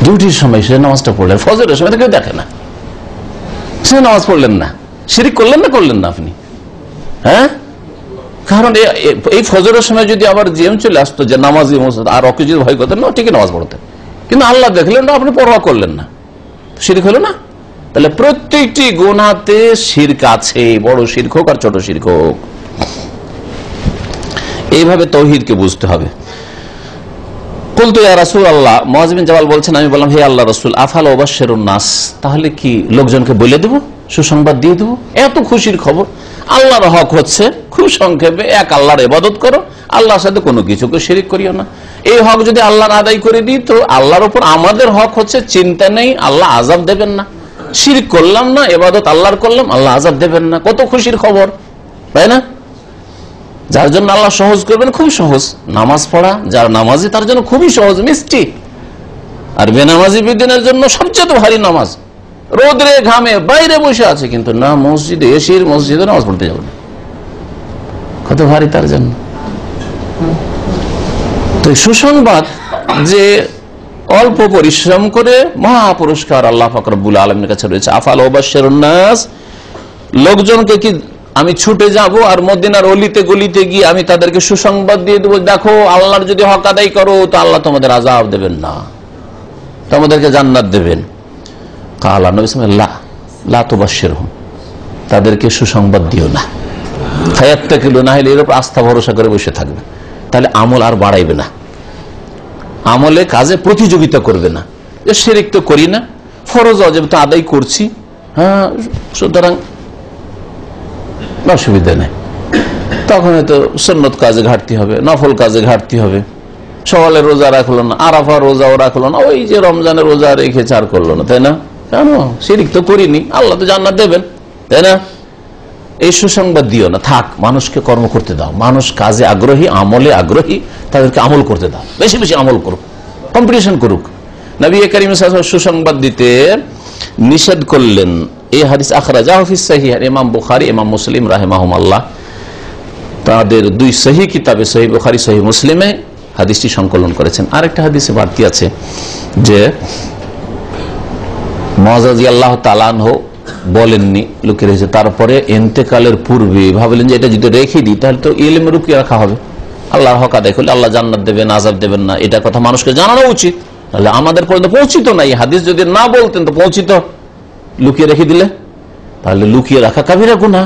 ডিউটির সময় সে নামাজটা পড়লেন, ফজরের সময় কেউ দেখে না, সে নামাজ পড়লেন না, শিরক করলেন না করলেন না আপনি? হ্যাঁ, কারণ এই ফজরের সময় যদি আবার জিএম চলে আসতো যে নামাজি আর ওকে যদি ভয় করতেন না, ঠিকই নামাজ পড়তেন, কিন্তু আল্লাহ দেখলেন না, আপনি পরোয়া করলেন না, শিরক হলো না? তাহলে প্রত্যেকটি গুনাহতে শিরক আছে, বড় শিরক হোক আর ছোট শিরক হোক। এইভাবে তাওহীদকে বুঝতে হবে। কুলতু ইয়া রাসূলুল্লাহ, মুআয বিন জাবাল বলছেন, আমি বললাম হে আল্লাহর রাসূল, আফাল উবাশশিরুন নাস, তাহলে কি লোকজনকে বলে দেব, সুসংবাদ দিয়ে দেব? এত খুশির খবর, আল্লাহর হক হচ্ছে খুব সংক্ষেপে এক আল্লাহর ইবাদত করো, আল্লাহর সাথে কোনো কিছুকে শিরিক করিও না। এই হক যদি আল্লাহর আদায় করে দিই তো আল্লাহর উপর আমাদের হক হচ্ছে, চিন্তা নেই, আল্লাহ আযাব দেবেন না। শিরক করলাম না, ইবাদত আল্লাহর করলাম, আল্লাহ আযাব দেবেন না। কত খুশির খবর, তাই না? যার জন্য আল্লাহ সহজ করবেন, খুব সহজ নামাজ পড়া, যার নামাজি তার জন্য খুবই সহজ, মিষ্টি। আর বেনামাজি বিদ্যনের জন্য সবচেয়ে ভারী নামাজ, রোদরে ঘামে বাইরে বসে আছে কিন্তু না মসজিদে, এসির মসজিদে নামাজ পড়তে যাবে না, কত ভারী তার জন্য। তো সুসংবাদ যে অল্প পরিশ্রম করে মহা পুরস্কার আল্লাহ পাক রব্বুল আলামিনের কাছে রয়েছে। আফাল উবাশশিরুন নাস, লোকজনকে কি আমি ছুটে যাব আর মদিনার অলিতে গলিতে গিয়ে আমি তাদেরকে সুসংবাদ দিয়ে দেবো, দেখো আল্লাহর যদি হক আদায় করো তো আল্লাহ তোমাদের আযাব দেবেন না, তোমাদেরকে জান্নাত দেবেন? কালা নবী সাল্লাল্লাহু লা তুবাশশিরহুম, তাদেরকে সুসংবাদ দিও না। ফায়াত্তাকিলু, না হলে এর উপর আস্থা ভরসা করে বসে থাকবে, তাহলে আমল আর বাড়াইবে না, আমলে কাজে প্রতিযোগিতা করবে না। শিরক তো করি না, ফরজ ওয়াজিব তো আদায় করছি, হ্যাঁ সুতরাং অসুবিধা নেই। তখন হয়তো সুন্নত কাজে ঘাটতি হবে, নফল কাজে ঘাটতি হবে, সওয়ালের রোজা রাখলো না, আরাফা রোজাও রাখলো না, ওই যে রমজানের রোজা রেখে চার করলো না, তাই না? কেন? শিরক তো করিনি, আল্লাহ তো জান্নাত দেবেন, তাই না? এই সুসংবাদ দিও না, থাক, মানুষকে কর্ম করতে দাও, মানুষ কাজে আগ্রহী, আমলে আগ্রহী, তাদেরকে আমল করতে দাও, বেশি বেশি আমল করুক, কম্পিটিশন করুক। নবী করিম সাল্লাল্লাহু আলাইহি ওয়াসাল্লাম সুসংবাদ দিতে নিষেধ করলেন। এই হাদিস আখরাজাহু ফিস সাহিহ, ইমাম বুখারী ইমাম মুসলিম রাহিমাহুমুল্লাহ তাদের দুই সহিহ কিতাবে, সহিহ বুখারী সহিহ মুসলিমে হাদিসটি সংকলন করেছেন। আরেকটা হাদিসে বাড়তি আছে যে মুআয রাদিয়াল্লাহু তাআলা আনহু বলেননি, লুকিয়ে রেখেছে, তারপরে ইন্তেকালের পূর্বে ভাবলেন যে এটা যদি রেখে দিই তাহলে তো ইলমে লুকিয়ে রাখা হবে, আল্লাহর হক আদায় করলে আল্লাহ জান্নাত দেবেন, আযাব দেবেন না, এটা কথা মানুষকে জানানো উচিত। তাহলে আমাদের পর্যন্ত পৌঁছিত না, এই হাদিস যদি না বলতেন তো পৌঁছিত, লুকিয়ে রেখে দিলে, তাহলে লুকিয়ে রাখা কাবিরা গুনাহ।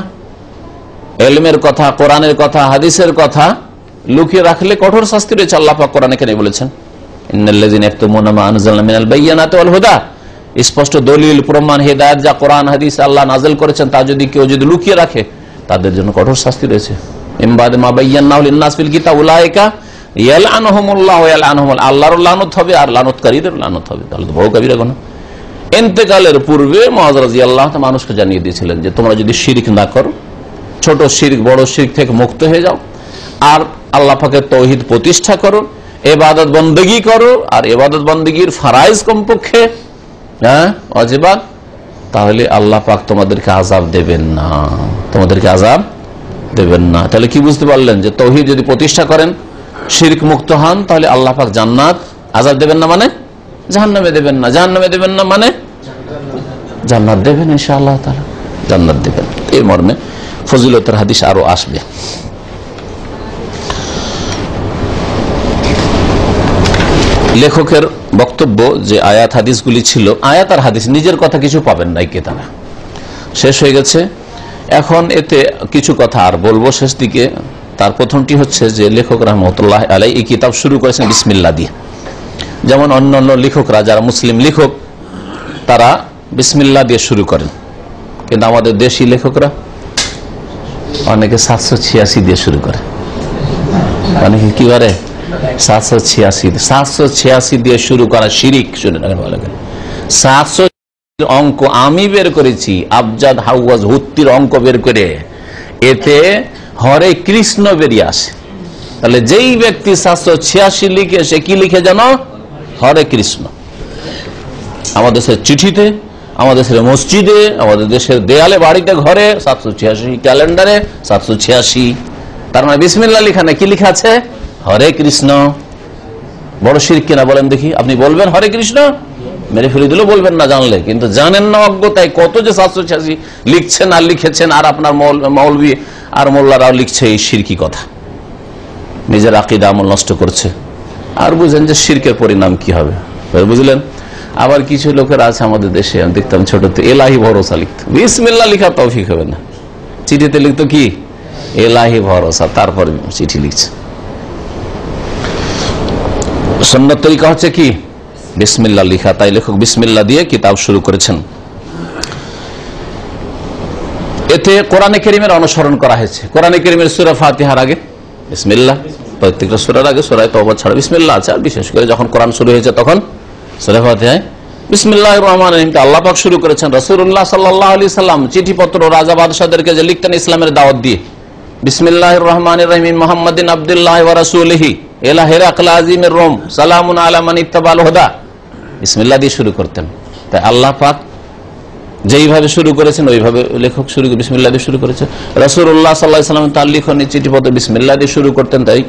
ইলমের কথা, কোরআনের কথা, হাদিসের কথা লুকিয়ে রাখলে কঠোর শাস্তি রয়েছে। আল্লাহ পাক কোরআনে কেন বলেছেন, ইন্নাল্লাযীনা ইয়াকতুমুনা মা আনজালনা মিনাল বায়্যিনাতি ওয়াল হুদা, স্পষ্ট দলিল প্রমাণ হেদায়েত যা কোরআন হাদিস আল্লাহ নাযিল করেছেন তা যদি কেউ যদি লুকিয়ে রাখে তাদের জন্য কঠোর শাস্তি রয়েছে। ইমবাদে মা বায়্যানাহু লিন-নাস ফিল কিতাব উলাইকা ইয়ালআনুহুমুল্লাহু ওয়া ইয়ালআনুহুম, আল্লাহর লানত হবে আর লানতকারীদের লানত হবে, তাহলে তো বড় কাবিরা গুনাহ। ইন্তেকালের পূর্বে মুআয রাদিয়াল্লাহু তাআলা মানুষকে জানিয়ে দিয়েছিলেন যে তোমরা যদি শিরক না করো, ছোট শিরক বড় শিরক থেকে মুক্ত হয়ে যাও, আর আল্লাহ পাকের তাওহীদ প্রতিষ্ঠা করো, ইবাদত বন্দেগী করো, আর ইবাদত বন্দেগীর ফরজ কমপক্ষে ওয়াজিবাত, তাহলে আল্লাহ পাক তোমাদেরকে আযাব দেবেন না, তোমাদেরকে আযাব দেবেন না। তাহলে কি বুঝতে পারলেন যে তাওহীদ যদি প্রতিষ্ঠা করেন, শিরক মুক্ত হন, তাহলে আল্লাহ পাক জান্নাত, আযাব দেবেন না মানে জাহান্নামে দেবেন না, জাহান্নামে দেবেন না মানে জান্নাত দেবেন, ইনশাআল্লাহ তাআলা জান্নাত দেবেন। এই মর্মে ফজিলতের হাদিস আরো আসবে। লেখকের বক্তব্য যে আয়াত হাদিসগুলি ছিল, আয়াত আর হাদিস নিজের কথা কিছু পাবেন না, এই কিতাবে শেষ হয়ে গেছে। এখন এতে কিছু কথা আর বলবো শেষ দিকে। তার প্রথমটি হচ্ছে যে লেখক রাহমাতুল্লাহ আলাইহি এই কিতাব শুরু করেছেন বিসমিল্লাহ দিয়ে, যেমন অন্য অন্য লেখকরা যারা মুসলিম লেখক তারা বিসমিল্লাহ দিয়ে শুরু করেন, কিন্তু আমাদের দেশি লেখকরা অনেকে 786 দিয়ে শুরু করে, অনেকে কি করে 786 দিয়ে শুরু করা শিরিক। শুনে রাখেন ভালো করে, 700 অঙ্ক আমি বের করেছি, আবজাদ হাওয়াজ হুত্তির অঙ্ক বের করে, এতে হরে কৃষ্ণ বেরিয়ে আসে। তাহলে যেই ব্যক্তি 786 লিখে, সে কি লিখে জানো? হরে কৃষ্ণ। আমাদের দেশের চিঠিতে, আমাদের দেশের মসজিদে, আমাদের দেশের দেয়ালে, বাড়িতে, ঘরে 786, ক্যালেন্ডারে 786। তার মানে বিসমিল্লাহ লিখা না, কি লিখা আছে? হরে কৃষ্ণ। বড় শিরক কিনা বলেন দেখি? আপনি বলবেন হরে কৃষ্ণ, মেরে ফেলে দিলেও বলবেন না জানলে, কিন্তু জানেন না অজ্ঞতায় কত যে 786 লিখছেন আর লিখেছেন, আর আপনার মৌলবি আর মোল্লারাও লিখছে এই শিরকি কথা, নিজের আকীদা আমল নষ্ট করছে। আর বুঝেন যে শিরকের পরিণাম কি হবে, বুঝলেন? আবার কিছু লোকের আছে আমাদের দেশে, আমি দেখতাম ছোটতে এলাহি ভরসা লিখত, বিসমিল্লাহ লিখা তৌফিক হবে না, চিঠিতে লিখতো কি এলাহি ভরসা, তারপরে চিঠি লিখছে। সুন্নাত তরিকা হচ্ছে কি বিসমিল্লাহ লিখা, তাই লেখক বিসমিল্লাহ দিয়ে কিতাব শুরু করেছেন। এতে কোরআনে কারীমের অনুসরণ করা হয়েছে। কোরআনে কারীমের সূরা ফাতিহার আগে বিসমিল্লাহ, প্রত্যেকটা সূরার আগে, সূরা তওবা ছাড়া বিসমিল্লাহ আছে। আর বিশেষ করে যখন কোরআন শুরু হয়েছে তখন সূরা ফাতিহায় বিসমিল্লাহির রহমানির রহিম আল্লাহ পাক শুরু করেছেন। রাসূলুল্লাহ সাল্লাল্লাহু আলাইহি সাল্লাম চিঠিপত্র রাজা বাদশাদেরকে যে লিখতেন ইসলামের দাওয়াত দিয়ে, বিসমিল্লাহির রহমানির রহিম মুহাম্মাদিন আবদুল্লাহি ওয়া রাসূলিহি ইলা হিরাকল আজিমির রোম সালামুন আলা মান ইত্তাবাল হুদা, বিসমিল্লাহ দিয়ে শুরু করতেন। তাই আল্লাহ পাক যেইভাবে শুরু করেছেন ওইভাবে লেখক শুরু বিসমিল্লাহ দিয়ে শুরু করেছে। রাসূলুল্লাহ সাল্লাল্লাহু আলাইহি সাল্লাম তার লিখনী চিঠিপত্র বিসমিল্লাহ দিয়ে শুরু করতেন, তাই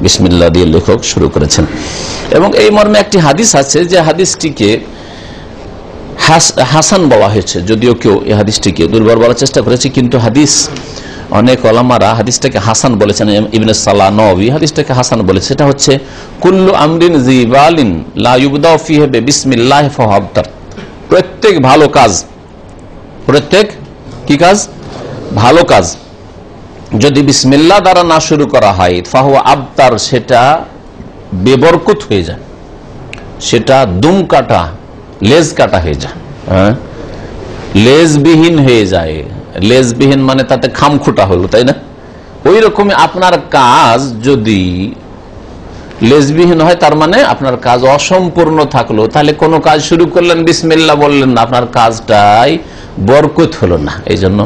বিসমিল্লাহ দিয়ে লেখক শুরু করেছেন। এবং এই মর্মে একটি হাদিস আছে, যে হাদিসটিকে হাসান বলা হয়েছে, যদিও কেউ এই হাদিসটিকে দুর্বল বলার চেষ্টা করেছে, কিন্তু হাদিস অনেক ওলামারা হাদিসটাকে হাসান বলেছেন। ইবনে সালাহ নওয়ী হাদিসটাকে হাসান বলেছে। সেটা হচ্ছে কুল্লু আমরিন জিবালিন লা ইউবদাউ ফিহি বিসমিল্লাহ ফাহুয়া আবতার, প্রত্যেক ভালো কাজ, প্রত্যেক কি কাজ? ভালো কাজ যদি বিসমিল্লাহ দ্বারা না শুরু করা হয়, ফাহুয়া আবতার, সেটা বেবরকত হয়ে যায়, সেটা দুম কাটা, লেজ কাটা হয়ে যায়, লেজবিহীন হয়ে যায়। লেজবিহীন মানে তাতে খামখুটা হলো, তাই না? ওই রকমই আপনার কাজ যদি লেজবিহীন হয়, তার মানে আপনার কাজ অসম্পূর্ণ থাকলো। তাহলে কোনো কাজ শুরু করলেন বিসমিল্লাহ বললেন না, আপনার কাজটাই বরকত হলো না। এই জন্য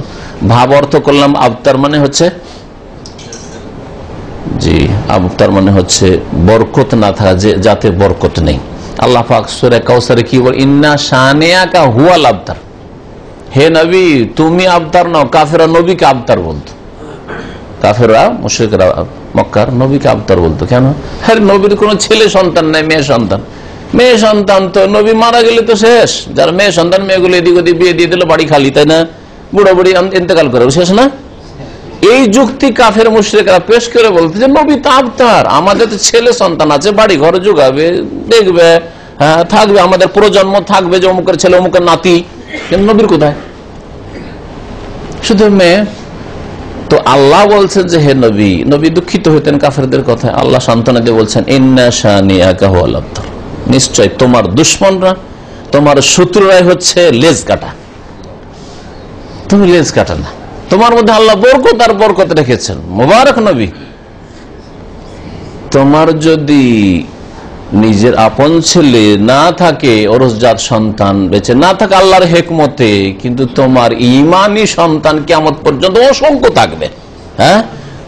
ভাব অর্থ করলাম আবতার মানে হচ্ছে, জি, আবতার মানে হচ্ছে বরকত না থাকা, যাতে বরকত নেই। আল্লাহ পাক সূরা কাউসারে কি বলে? ইন্না শানিয়াকা হুয়াল আবতার, হে নবী তুমি আবতার নও। কাফেররা নবীকে আবতার বলতো, কাফেররা মুশরিকরা মক্কার নবীকে আবতার বলতো। কেন? হ্যাঁ, নবীর কোনো ছেলে সন্তান নাই, মেয়ে সন্তান। মেয়ে সন্তান তো নবী মারা গেলে তো শেষ, যার মেয়ে সন্তান, মেয়েগুলো এদিক ওদিক বিয়ে দিয়ে দিল, বাড়ি খালি, তাই না? বুড়ো বুড়ি ইন্তেকাল করে শেষ না? এই যুক্তি কাফের মুশরিকরা পেশ করে বলতে যে নবী তো আবতার, আমাদের তো ছেলে সন্তান আছে, বাড়ি ঘর যোগাবে, দেখবে, হ্যাঁ থাকবে, আমাদের প্রজন্ম থাকবে, যে অমুকের ছেলে অমুকের নাতি। কিন্তু নবীর কোথায়? শুধু মেয়ে। তো আল্লাহ বলছেন যে হে নবী, নবী দুঃখিত হইতেন কাফেরদের কথায়। আল্লাহ সান্ত্বনা দিয়ে বলছেন ইন্না শানিয়াকা হুয়াল আবতার, নিশ্চয় তোমার দুশমনরা, তোমার শত্রুরাই হচ্ছে লেজ কাটা, তুমি লেজ কাটা না। তোমার মধ্যে আল্লাহ বরকত আর বরকত রেখেছেন, মোবারক নবী। তোমার যদি নিজের আপন ছেলে না থাকে, ওরসজাত সন্তান বেঁচে না থাকে আল্লাহর হেকমতে, কিন্তু তোমার ঈমানি সন্তান কিয়ামত পর্যন্ত অসংখ্য থাকবে। হ্যাঁ,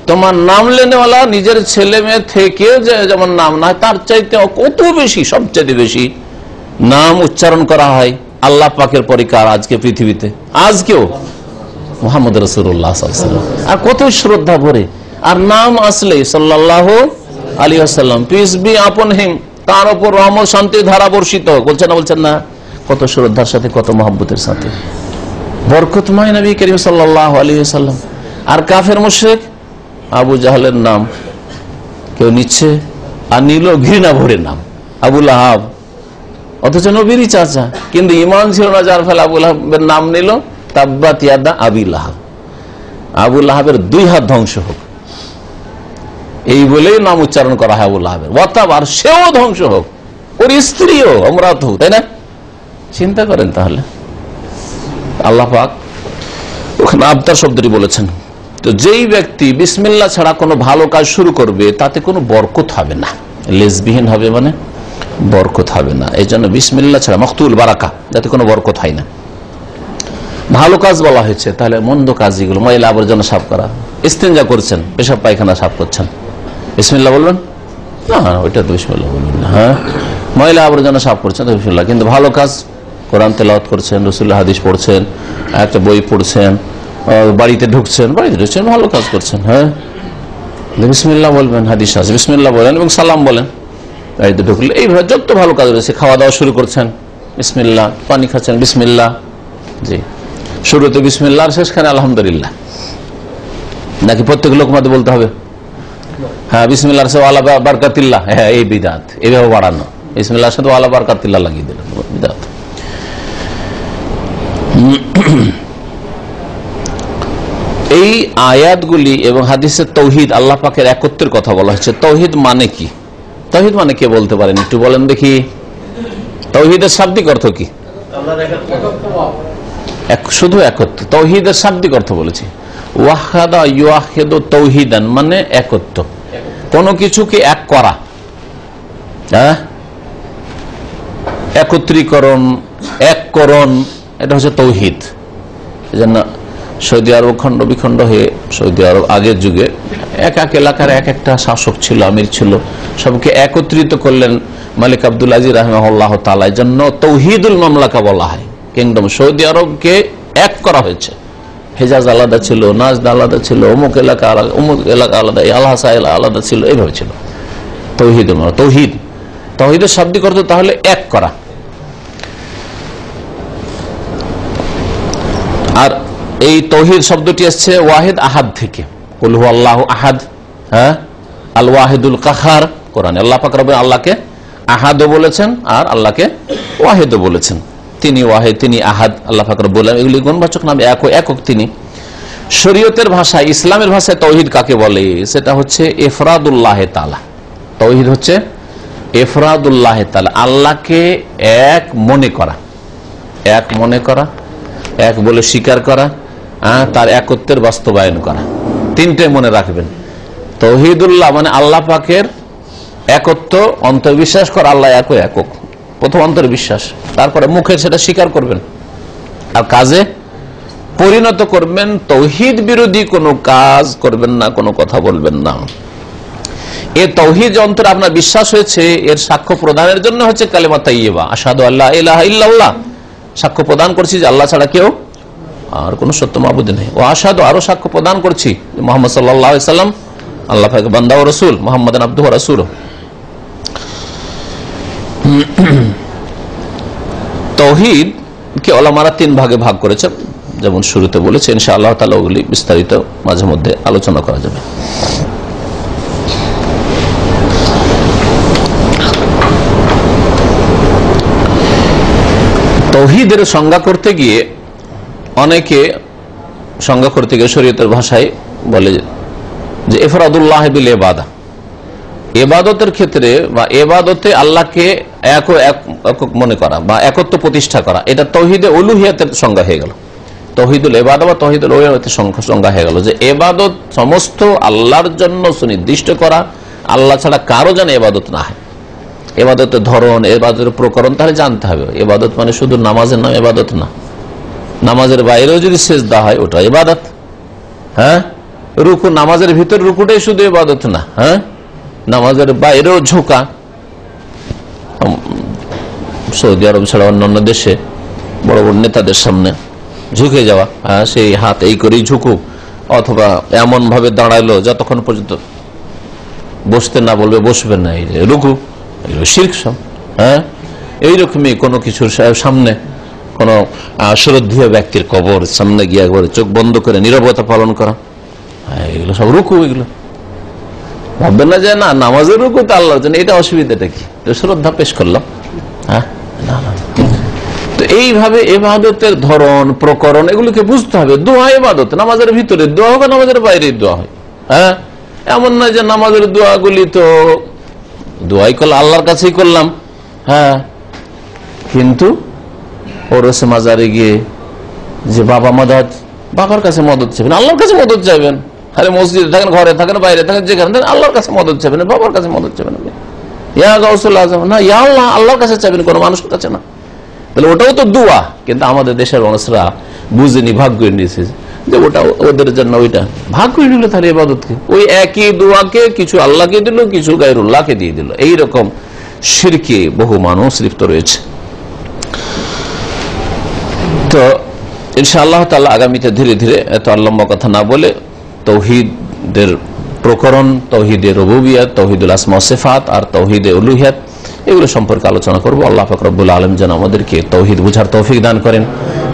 তোমার নাম লেনেওয়ালা নিজের ছেলে মেয়ে থেকে যেমন নাম না, তার চাইতে কত বেশি, সবচেয়ে বেশি নাম উচ্চারণ করা হয় আল্লাহ পাকের পরিকার আজকে পৃথিবীতে, আজকেও মুহাম্মদ রাসূলুল্লাহ সাল্লাল্লাহু আলাইহি ওয়াসাল্লাম। আর কত শ্রদ্ধা ভরে, আর নাম আসলে সাল্লাল্লাহু আলাইহি ওয়াসাল্লাম, পিস বি আপন হিম, তার উপর রহমত শান্তির ধারা বর্ষিত, বলছেন না? বলছেন না? কত শ্রদ্ধার সাথে, কত মহব্বতের সাথে, বরকতময় নবী করিম সাল্লাল্লাহু আলাইহি ওয়াসাল্লাম। আর কাফের মুশরিক আবু জাহলের নাম কেউ নিচ্ছে, আর নিল ঘৃণা ভরে নাম আবু লাহাব, অথচ নবীরই চাচা, কিন্তু ঈমান ছিল না, যার ফলে আবু লাহাবের নাম নিল তাব্বাত ইয়াদা আবি লাহাব, আবু লাহাবের 2 হাত ধ্বংস হোক, এই বলেই নাম উচ্চারণ করা হয় আবু লাহাবের। আর সেও ধ্বংস হোক, ওর স্ত্রীও অমরাত হোক, তাই না? চিন্তা করেন তাহলে। আল্লাহ পাক ওখানে আবতার শব্দটি বলেছেন। তো যেই ব্যক্তি বিসমিল্লাহ ছাড়া কোনো ভালো কাজ শুরু করবে, তাতে কোনো বরকত হবে না, লেজবিহীন হবে, মানে বরকত হবে না। এই জন্য বিসমিল্লাহ ছাড়া মকতুল বারাকা, যাতে কোনো বরকত হয় না। ভালো কাজ বলা হয়েছে, তাহলে মন্দ কাজ যেগুলো, ময়লা আবর্জনা সাফ করা, ইস্তেঞ্জা করছেন, পেশাব পায়খানা সাফ করছেন, বিসমিল্লাহ বলবেন না? ওইটা তো বিসমিল্লাহ বলবেন না। হ্যাঁ, ময়লা আবর্জনা সাফ করছেন তো বিসমিল্লাহ। কিন্তু ভালো কাজ, কোরআন তেলাওয়াত করছেন, রাসূলুল্লাহ হাদিস পড়ছেন, একটা বই পড়ছেন, বাড়িতে ঢুকছেন, ভালো কাজ করছেন, হ্যাঁ বিসমিল্লাহ বলবেন, হাদিস আছে বিসমিল্লাহ বলেন এবং সালাম বলেন। বাড়িতে ঢুকলে এইভাবে যত ভালো কাজ রয়েছে, খাওয়া দাওয়া শুরু করছেন বিসমিল্লাহ, পানি খাচ্ছেন বিসমিল্লাহ, জি শুরুতে বিসমিল্লাহ আর শেষখানে আলহামদুলিল্লাহ। নাকি প্রত্যেক লোকমাতে বলতে হবে? হ্যাঁ, বিসমিল্লাহ ওয়ালা বারকাতিল্লাহ, হ্যাঁ এই বিদআত, এইভাবে বাড়ানো, বিসমিল্লাহর সাথে ওয়ালা বারকাতিল্লাহ লাগিয়ে দিলেন, বিদআত। এই আয়াতগুলি এবং হাদিসের তৌহিদ, আল্লাহ পাকের একত্বের কথা বলা হচ্ছে। তৌহিদ মানে কি? তৌহিদ মানে কে বলতে পারেন? একটু বলেন দেখি। তৌহিদের শাব্দিক অর্থ কি? শুধু একত্ব। তৌহিদের শাব্দিক অর্থ বলেছি, ওয়াহাদা ইউয়াহিদু তৌহিদান, মানে একত্ব, কোনো কিছুকে এক করা, হ্যাঁ একত্রীকরণ, এককরণ, এটা হচ্ছে তৌহিদ। এজন্য সৌদি আরব খণ্ড বিখণ্ড হয়ে, সৌদি আরব আগের যুগে এক এক এলাকার এক একটা শাসক ছিল, আমির ছিল, সবকে একত্রিত করলেন মালিক আব্দুল আজিজ রাহিমাহুল্লাহ তাআলা। এই জন্য তৌহিদুল মামলাকা বলা হয়। কিংডম সৌদি আরবকে এক করা হয়েছে। হেজাজ আলাদা ছিল, নাজদ আলাদা ছিল, অমুক এলাকা আলাদা, অমুক এলাকা আলাদা, আল-হাসা আলাদা ছিল, এইভাবে ছিল। তৌহিদুল মামলা, তৌহিদ, তৌহিদের শাব্দিক অর্থ তাহলে এক করা। আর এই তৌহিদ শব্দটি আসছে ওয়াহিদ আহাদ থেকে, কুল হু আল্লাহু আহাদ, হ্যাঁ আল ওয়াহিদুল কাহার। কোরআনে আল্লাহ পাক রব্বুল আল্লাহকে আহাদও বলেছেন আর আল্লাহকে ওয়াহিদও বলেছেন। তিনি ওয়াহিদ, তিনি আহাদ, আল্লাহ পাক রব্বুল আলামিন, এগুলি গুণবাচক নাম, একক তিনি। শরীয়তের ভাষায়, ইসলামের ভাষায় তৌহিদ কাকে বলে? সেটা হচ্ছে ইফরাদুল্লাহ তাআলা। তৌহিদ হচ্ছে ইফরাদুল্লাহ তাআলা, আল্লাহকে এক মনে করা, এক মনে করা, এক বলে স্বীকার করা, তার একত্বের বাস্তবায়ন করা। তিনটে মনে রাখবেন। তৌহিদুল্লাহ মানে আল্লাহ পাকের একত্ব, অন্তর্বিশ্বাস করা আল্লাহ একক, প্রথম অন্তর্বিশ্বাস, তারপরে মুখে সেটা স্বীকার করবেন আর কাজে পরিণত করবেন। তৌহিদ বিরোধী কোনো কাজ করবেন না, কোনো কথা বলবেন না। এ তৌহিদ অন্তরে আপনার বিশ্বাস হয়েছে, এর সাক্ষ্য প্রদানের জন্য হচ্ছে কালেমা তাইয়্যিবা, আশহাদু আল্লা ইলাহা ইল্লাল্লাহ, সাক্ষ্য প্রদান করছি যে আল্লাহ ছাড়া কেউ আর কোন সত্য মাবুদ নেই। ও আশহাদু, আরো সাক্ষ্য প্রদান করছি মুহাম্মদ সাল্লাল্লাহু আলাইহি সাল্লাম আল্লাহ পাকের বান্দা ও রাসূল, মুহাম্মাদান আবদুহু ওয়া রাসূলুহু। তৌহিদকে উলামারা তিন ভাগে ভাগ করেছে, যেমন শুরুতে বলেছে। ইনশাআল্লাহ তাআলা ওগুলি বিস্তারিত মাঝে মধ্যে আলোচনা করা যাবে। তৌহিদের সংজ্ঞা করতে গিয়ে অনেকে সংজ্ঞা করতে গিয়ে শরীয়তের ভাষায় বলে যে ইফরাদুল্লাহ বিল ইবাদা, ইবাদতের ক্ষেত্রে বা ইবাদতে আল্লাহকে একক মনে করা বা একত্ব প্রতিষ্ঠা করা, এটা তৌহিদে উলুহিয়াতের সংজ্ঞা হয়ে গেল। তৌহিদুল ইবাদা বা তৌহিদুল উলুহিয়াতের সংজ্ঞা হয়ে গেল যে ইবাদত সমস্ত আল্লাহর জন্য সুনির্দিষ্ট করা, আল্লাহ ছাড়া কারো যেন ইবাদত না হয়। ইবাদতের ধরন, ইবাদতের প্রকরণ তাহলে জানতে হবে। ইবাদত মানে শুধু নামাজের নাম ইবাদত না, নামাজের বাইরেও যদি সেজদা হয় ওটা ইবাদত। হ্যাঁ, রুকু, নামাজের ভিতর রুকুটাই শুধু ইবাদত না, হ্যাঁ নামাজের বাইরেও ঝোঁকা। সৌদি আরব ছাড়া অন্যান্য দেশে বড় বড় নেতাদের সামনে ঝুঁকে যাওয়া, হ্যাঁ সেই হাত এই করেই ঝুঁকুক, অথবা এমন ভাবে দাঁড়াইলো যতক্ষণ পর্যন্ত বসতে না বলবে বসবেন না, এই যে রুকু, শিরক সব। হ্যাঁ, এইরকমই কোনো কিছুর সামনে, কোনো শ্রদ্ধেয় ব্যক্তির কবর সামনে গিয়ে একবারে চোখ বন্ধ করে নীরবতা পালন করা, এগুলো সব রুকু। এগুলো ভাববেন না যে না নামাজের রুকু তো আল্লাহর জন্য, এটা অসুবিধাটা কি, তো শ্রদ্ধা পেশ করলাম। হ্যাঁ, তো এইভাবে ইবাদতের ধরন, প্রকরণ এগুলোকে বুঝতে হবে। দোয়া ইবাদত, নামাজের ভিতরে দোয়া হোক, নামাজের বাইরে দোয়া হয়। হ্যাঁ, এমন না যে নামাজের দোয়াগুলি তো দোয়াই করলাম, আল্লাহর কাছেই করলাম, হ্যাঁ কিন্তু ওরসে মাজারে গিয়ে যে বাবা মদদ, বাবার কাছে মদদ চাইবেন, আল্লাহর কাছে মদদ চাইবেন। আরে মসজিদে থাকেন, ঘরে থাকেন, বাইরে থাকেন, যেখানে থাকেন আল্লাহর কাছে মদদ চাইবেন, বাবার কাছে মদদ চাইবেন। ইয়া গাউসুল আজম না, ইয়া আল্লাহ, আল্লাহর কাছে চাইবেন, কোনো মানুষের কাছে না। তাহলে ওটাও তো দোয়া, কিন্তু আমাদের দেশের মানুষরা বুঝেনি, ভাগ করে নিয়েছে যে ওটা ওদের জন্য, ওইটা ভাগ করে নিল। তাহলে ইবাদতকে, ওই একই দোয়াকে কিছু আল্লাহকে দিল, কিছু গায়রুল্লাহকে দিয়ে দিল। এইরকম শিরকে বহু মানুষ লিপ্ত রয়েছে। তো ইনশাআল্লাহ তাআলা আগামীতে ধীরে ধীরে, এত লম্বা কথা না বলে, তৌহিদের প্রকরণ, তৌহিদে রুবুবিয়ত, তৌহিদুল আসমা ওয়া সিফাত আর তৌহিদে উলুহিয়ত, এগুলো সম্পর্কে আলোচনা করব। আল্লাহ পাক রব্বুল আলামিন যেন আমাদেরকে তৌহিদ বুঝার তৌফিক দান করেন,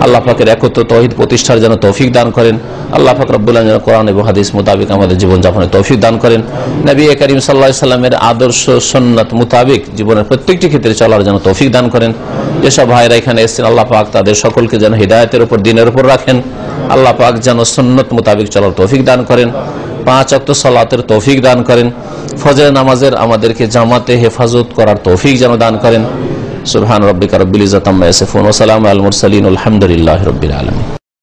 আল্লাহ পাকের একত্র তৌহিদ প্রতিষ্ঠার যেন তৌফিক দান করেন, আল্লাহ পাক রব্বুল আলামিন যেন কোরআন এবং হাদিস মোতাবেক আমাদের জীবন যাপনের তৌফিক দান করেন, নবী করিম সাল্লাল্লাহু আলাইহি সাল্লামের আদর্শ সুন্নাত মোতাবেক জীবনের প্রত্যেকটি ক্ষেত্রে চলার যেন তৌফিক দান করেন। যেসব ভাইরা এখানে এসেছেন, আল্লাহ পাক তাদের সকলকে যেন হিদায়াতের উপর, দ্বীনের উপর রাখেন। আল্লাহ পাক যেন সুন্নাত মোতাবেক চলার তৌফিক দান করেন, 5 ওয়াক্ত সালাতের তৌফিক দান করেন, ফজর নামাজের আমাদেরকে জামাতে হেফাজত করার তৌফিক যেন দান করেন। সুবহান রাব্বিকা রাব্বিল ইজ্জাতি আম্মা ইয়াসিফুন ওয়া সালামুন আলাল মুরসালিন, আলহামদুলিল্লাহি রাব্বিল আলামিন।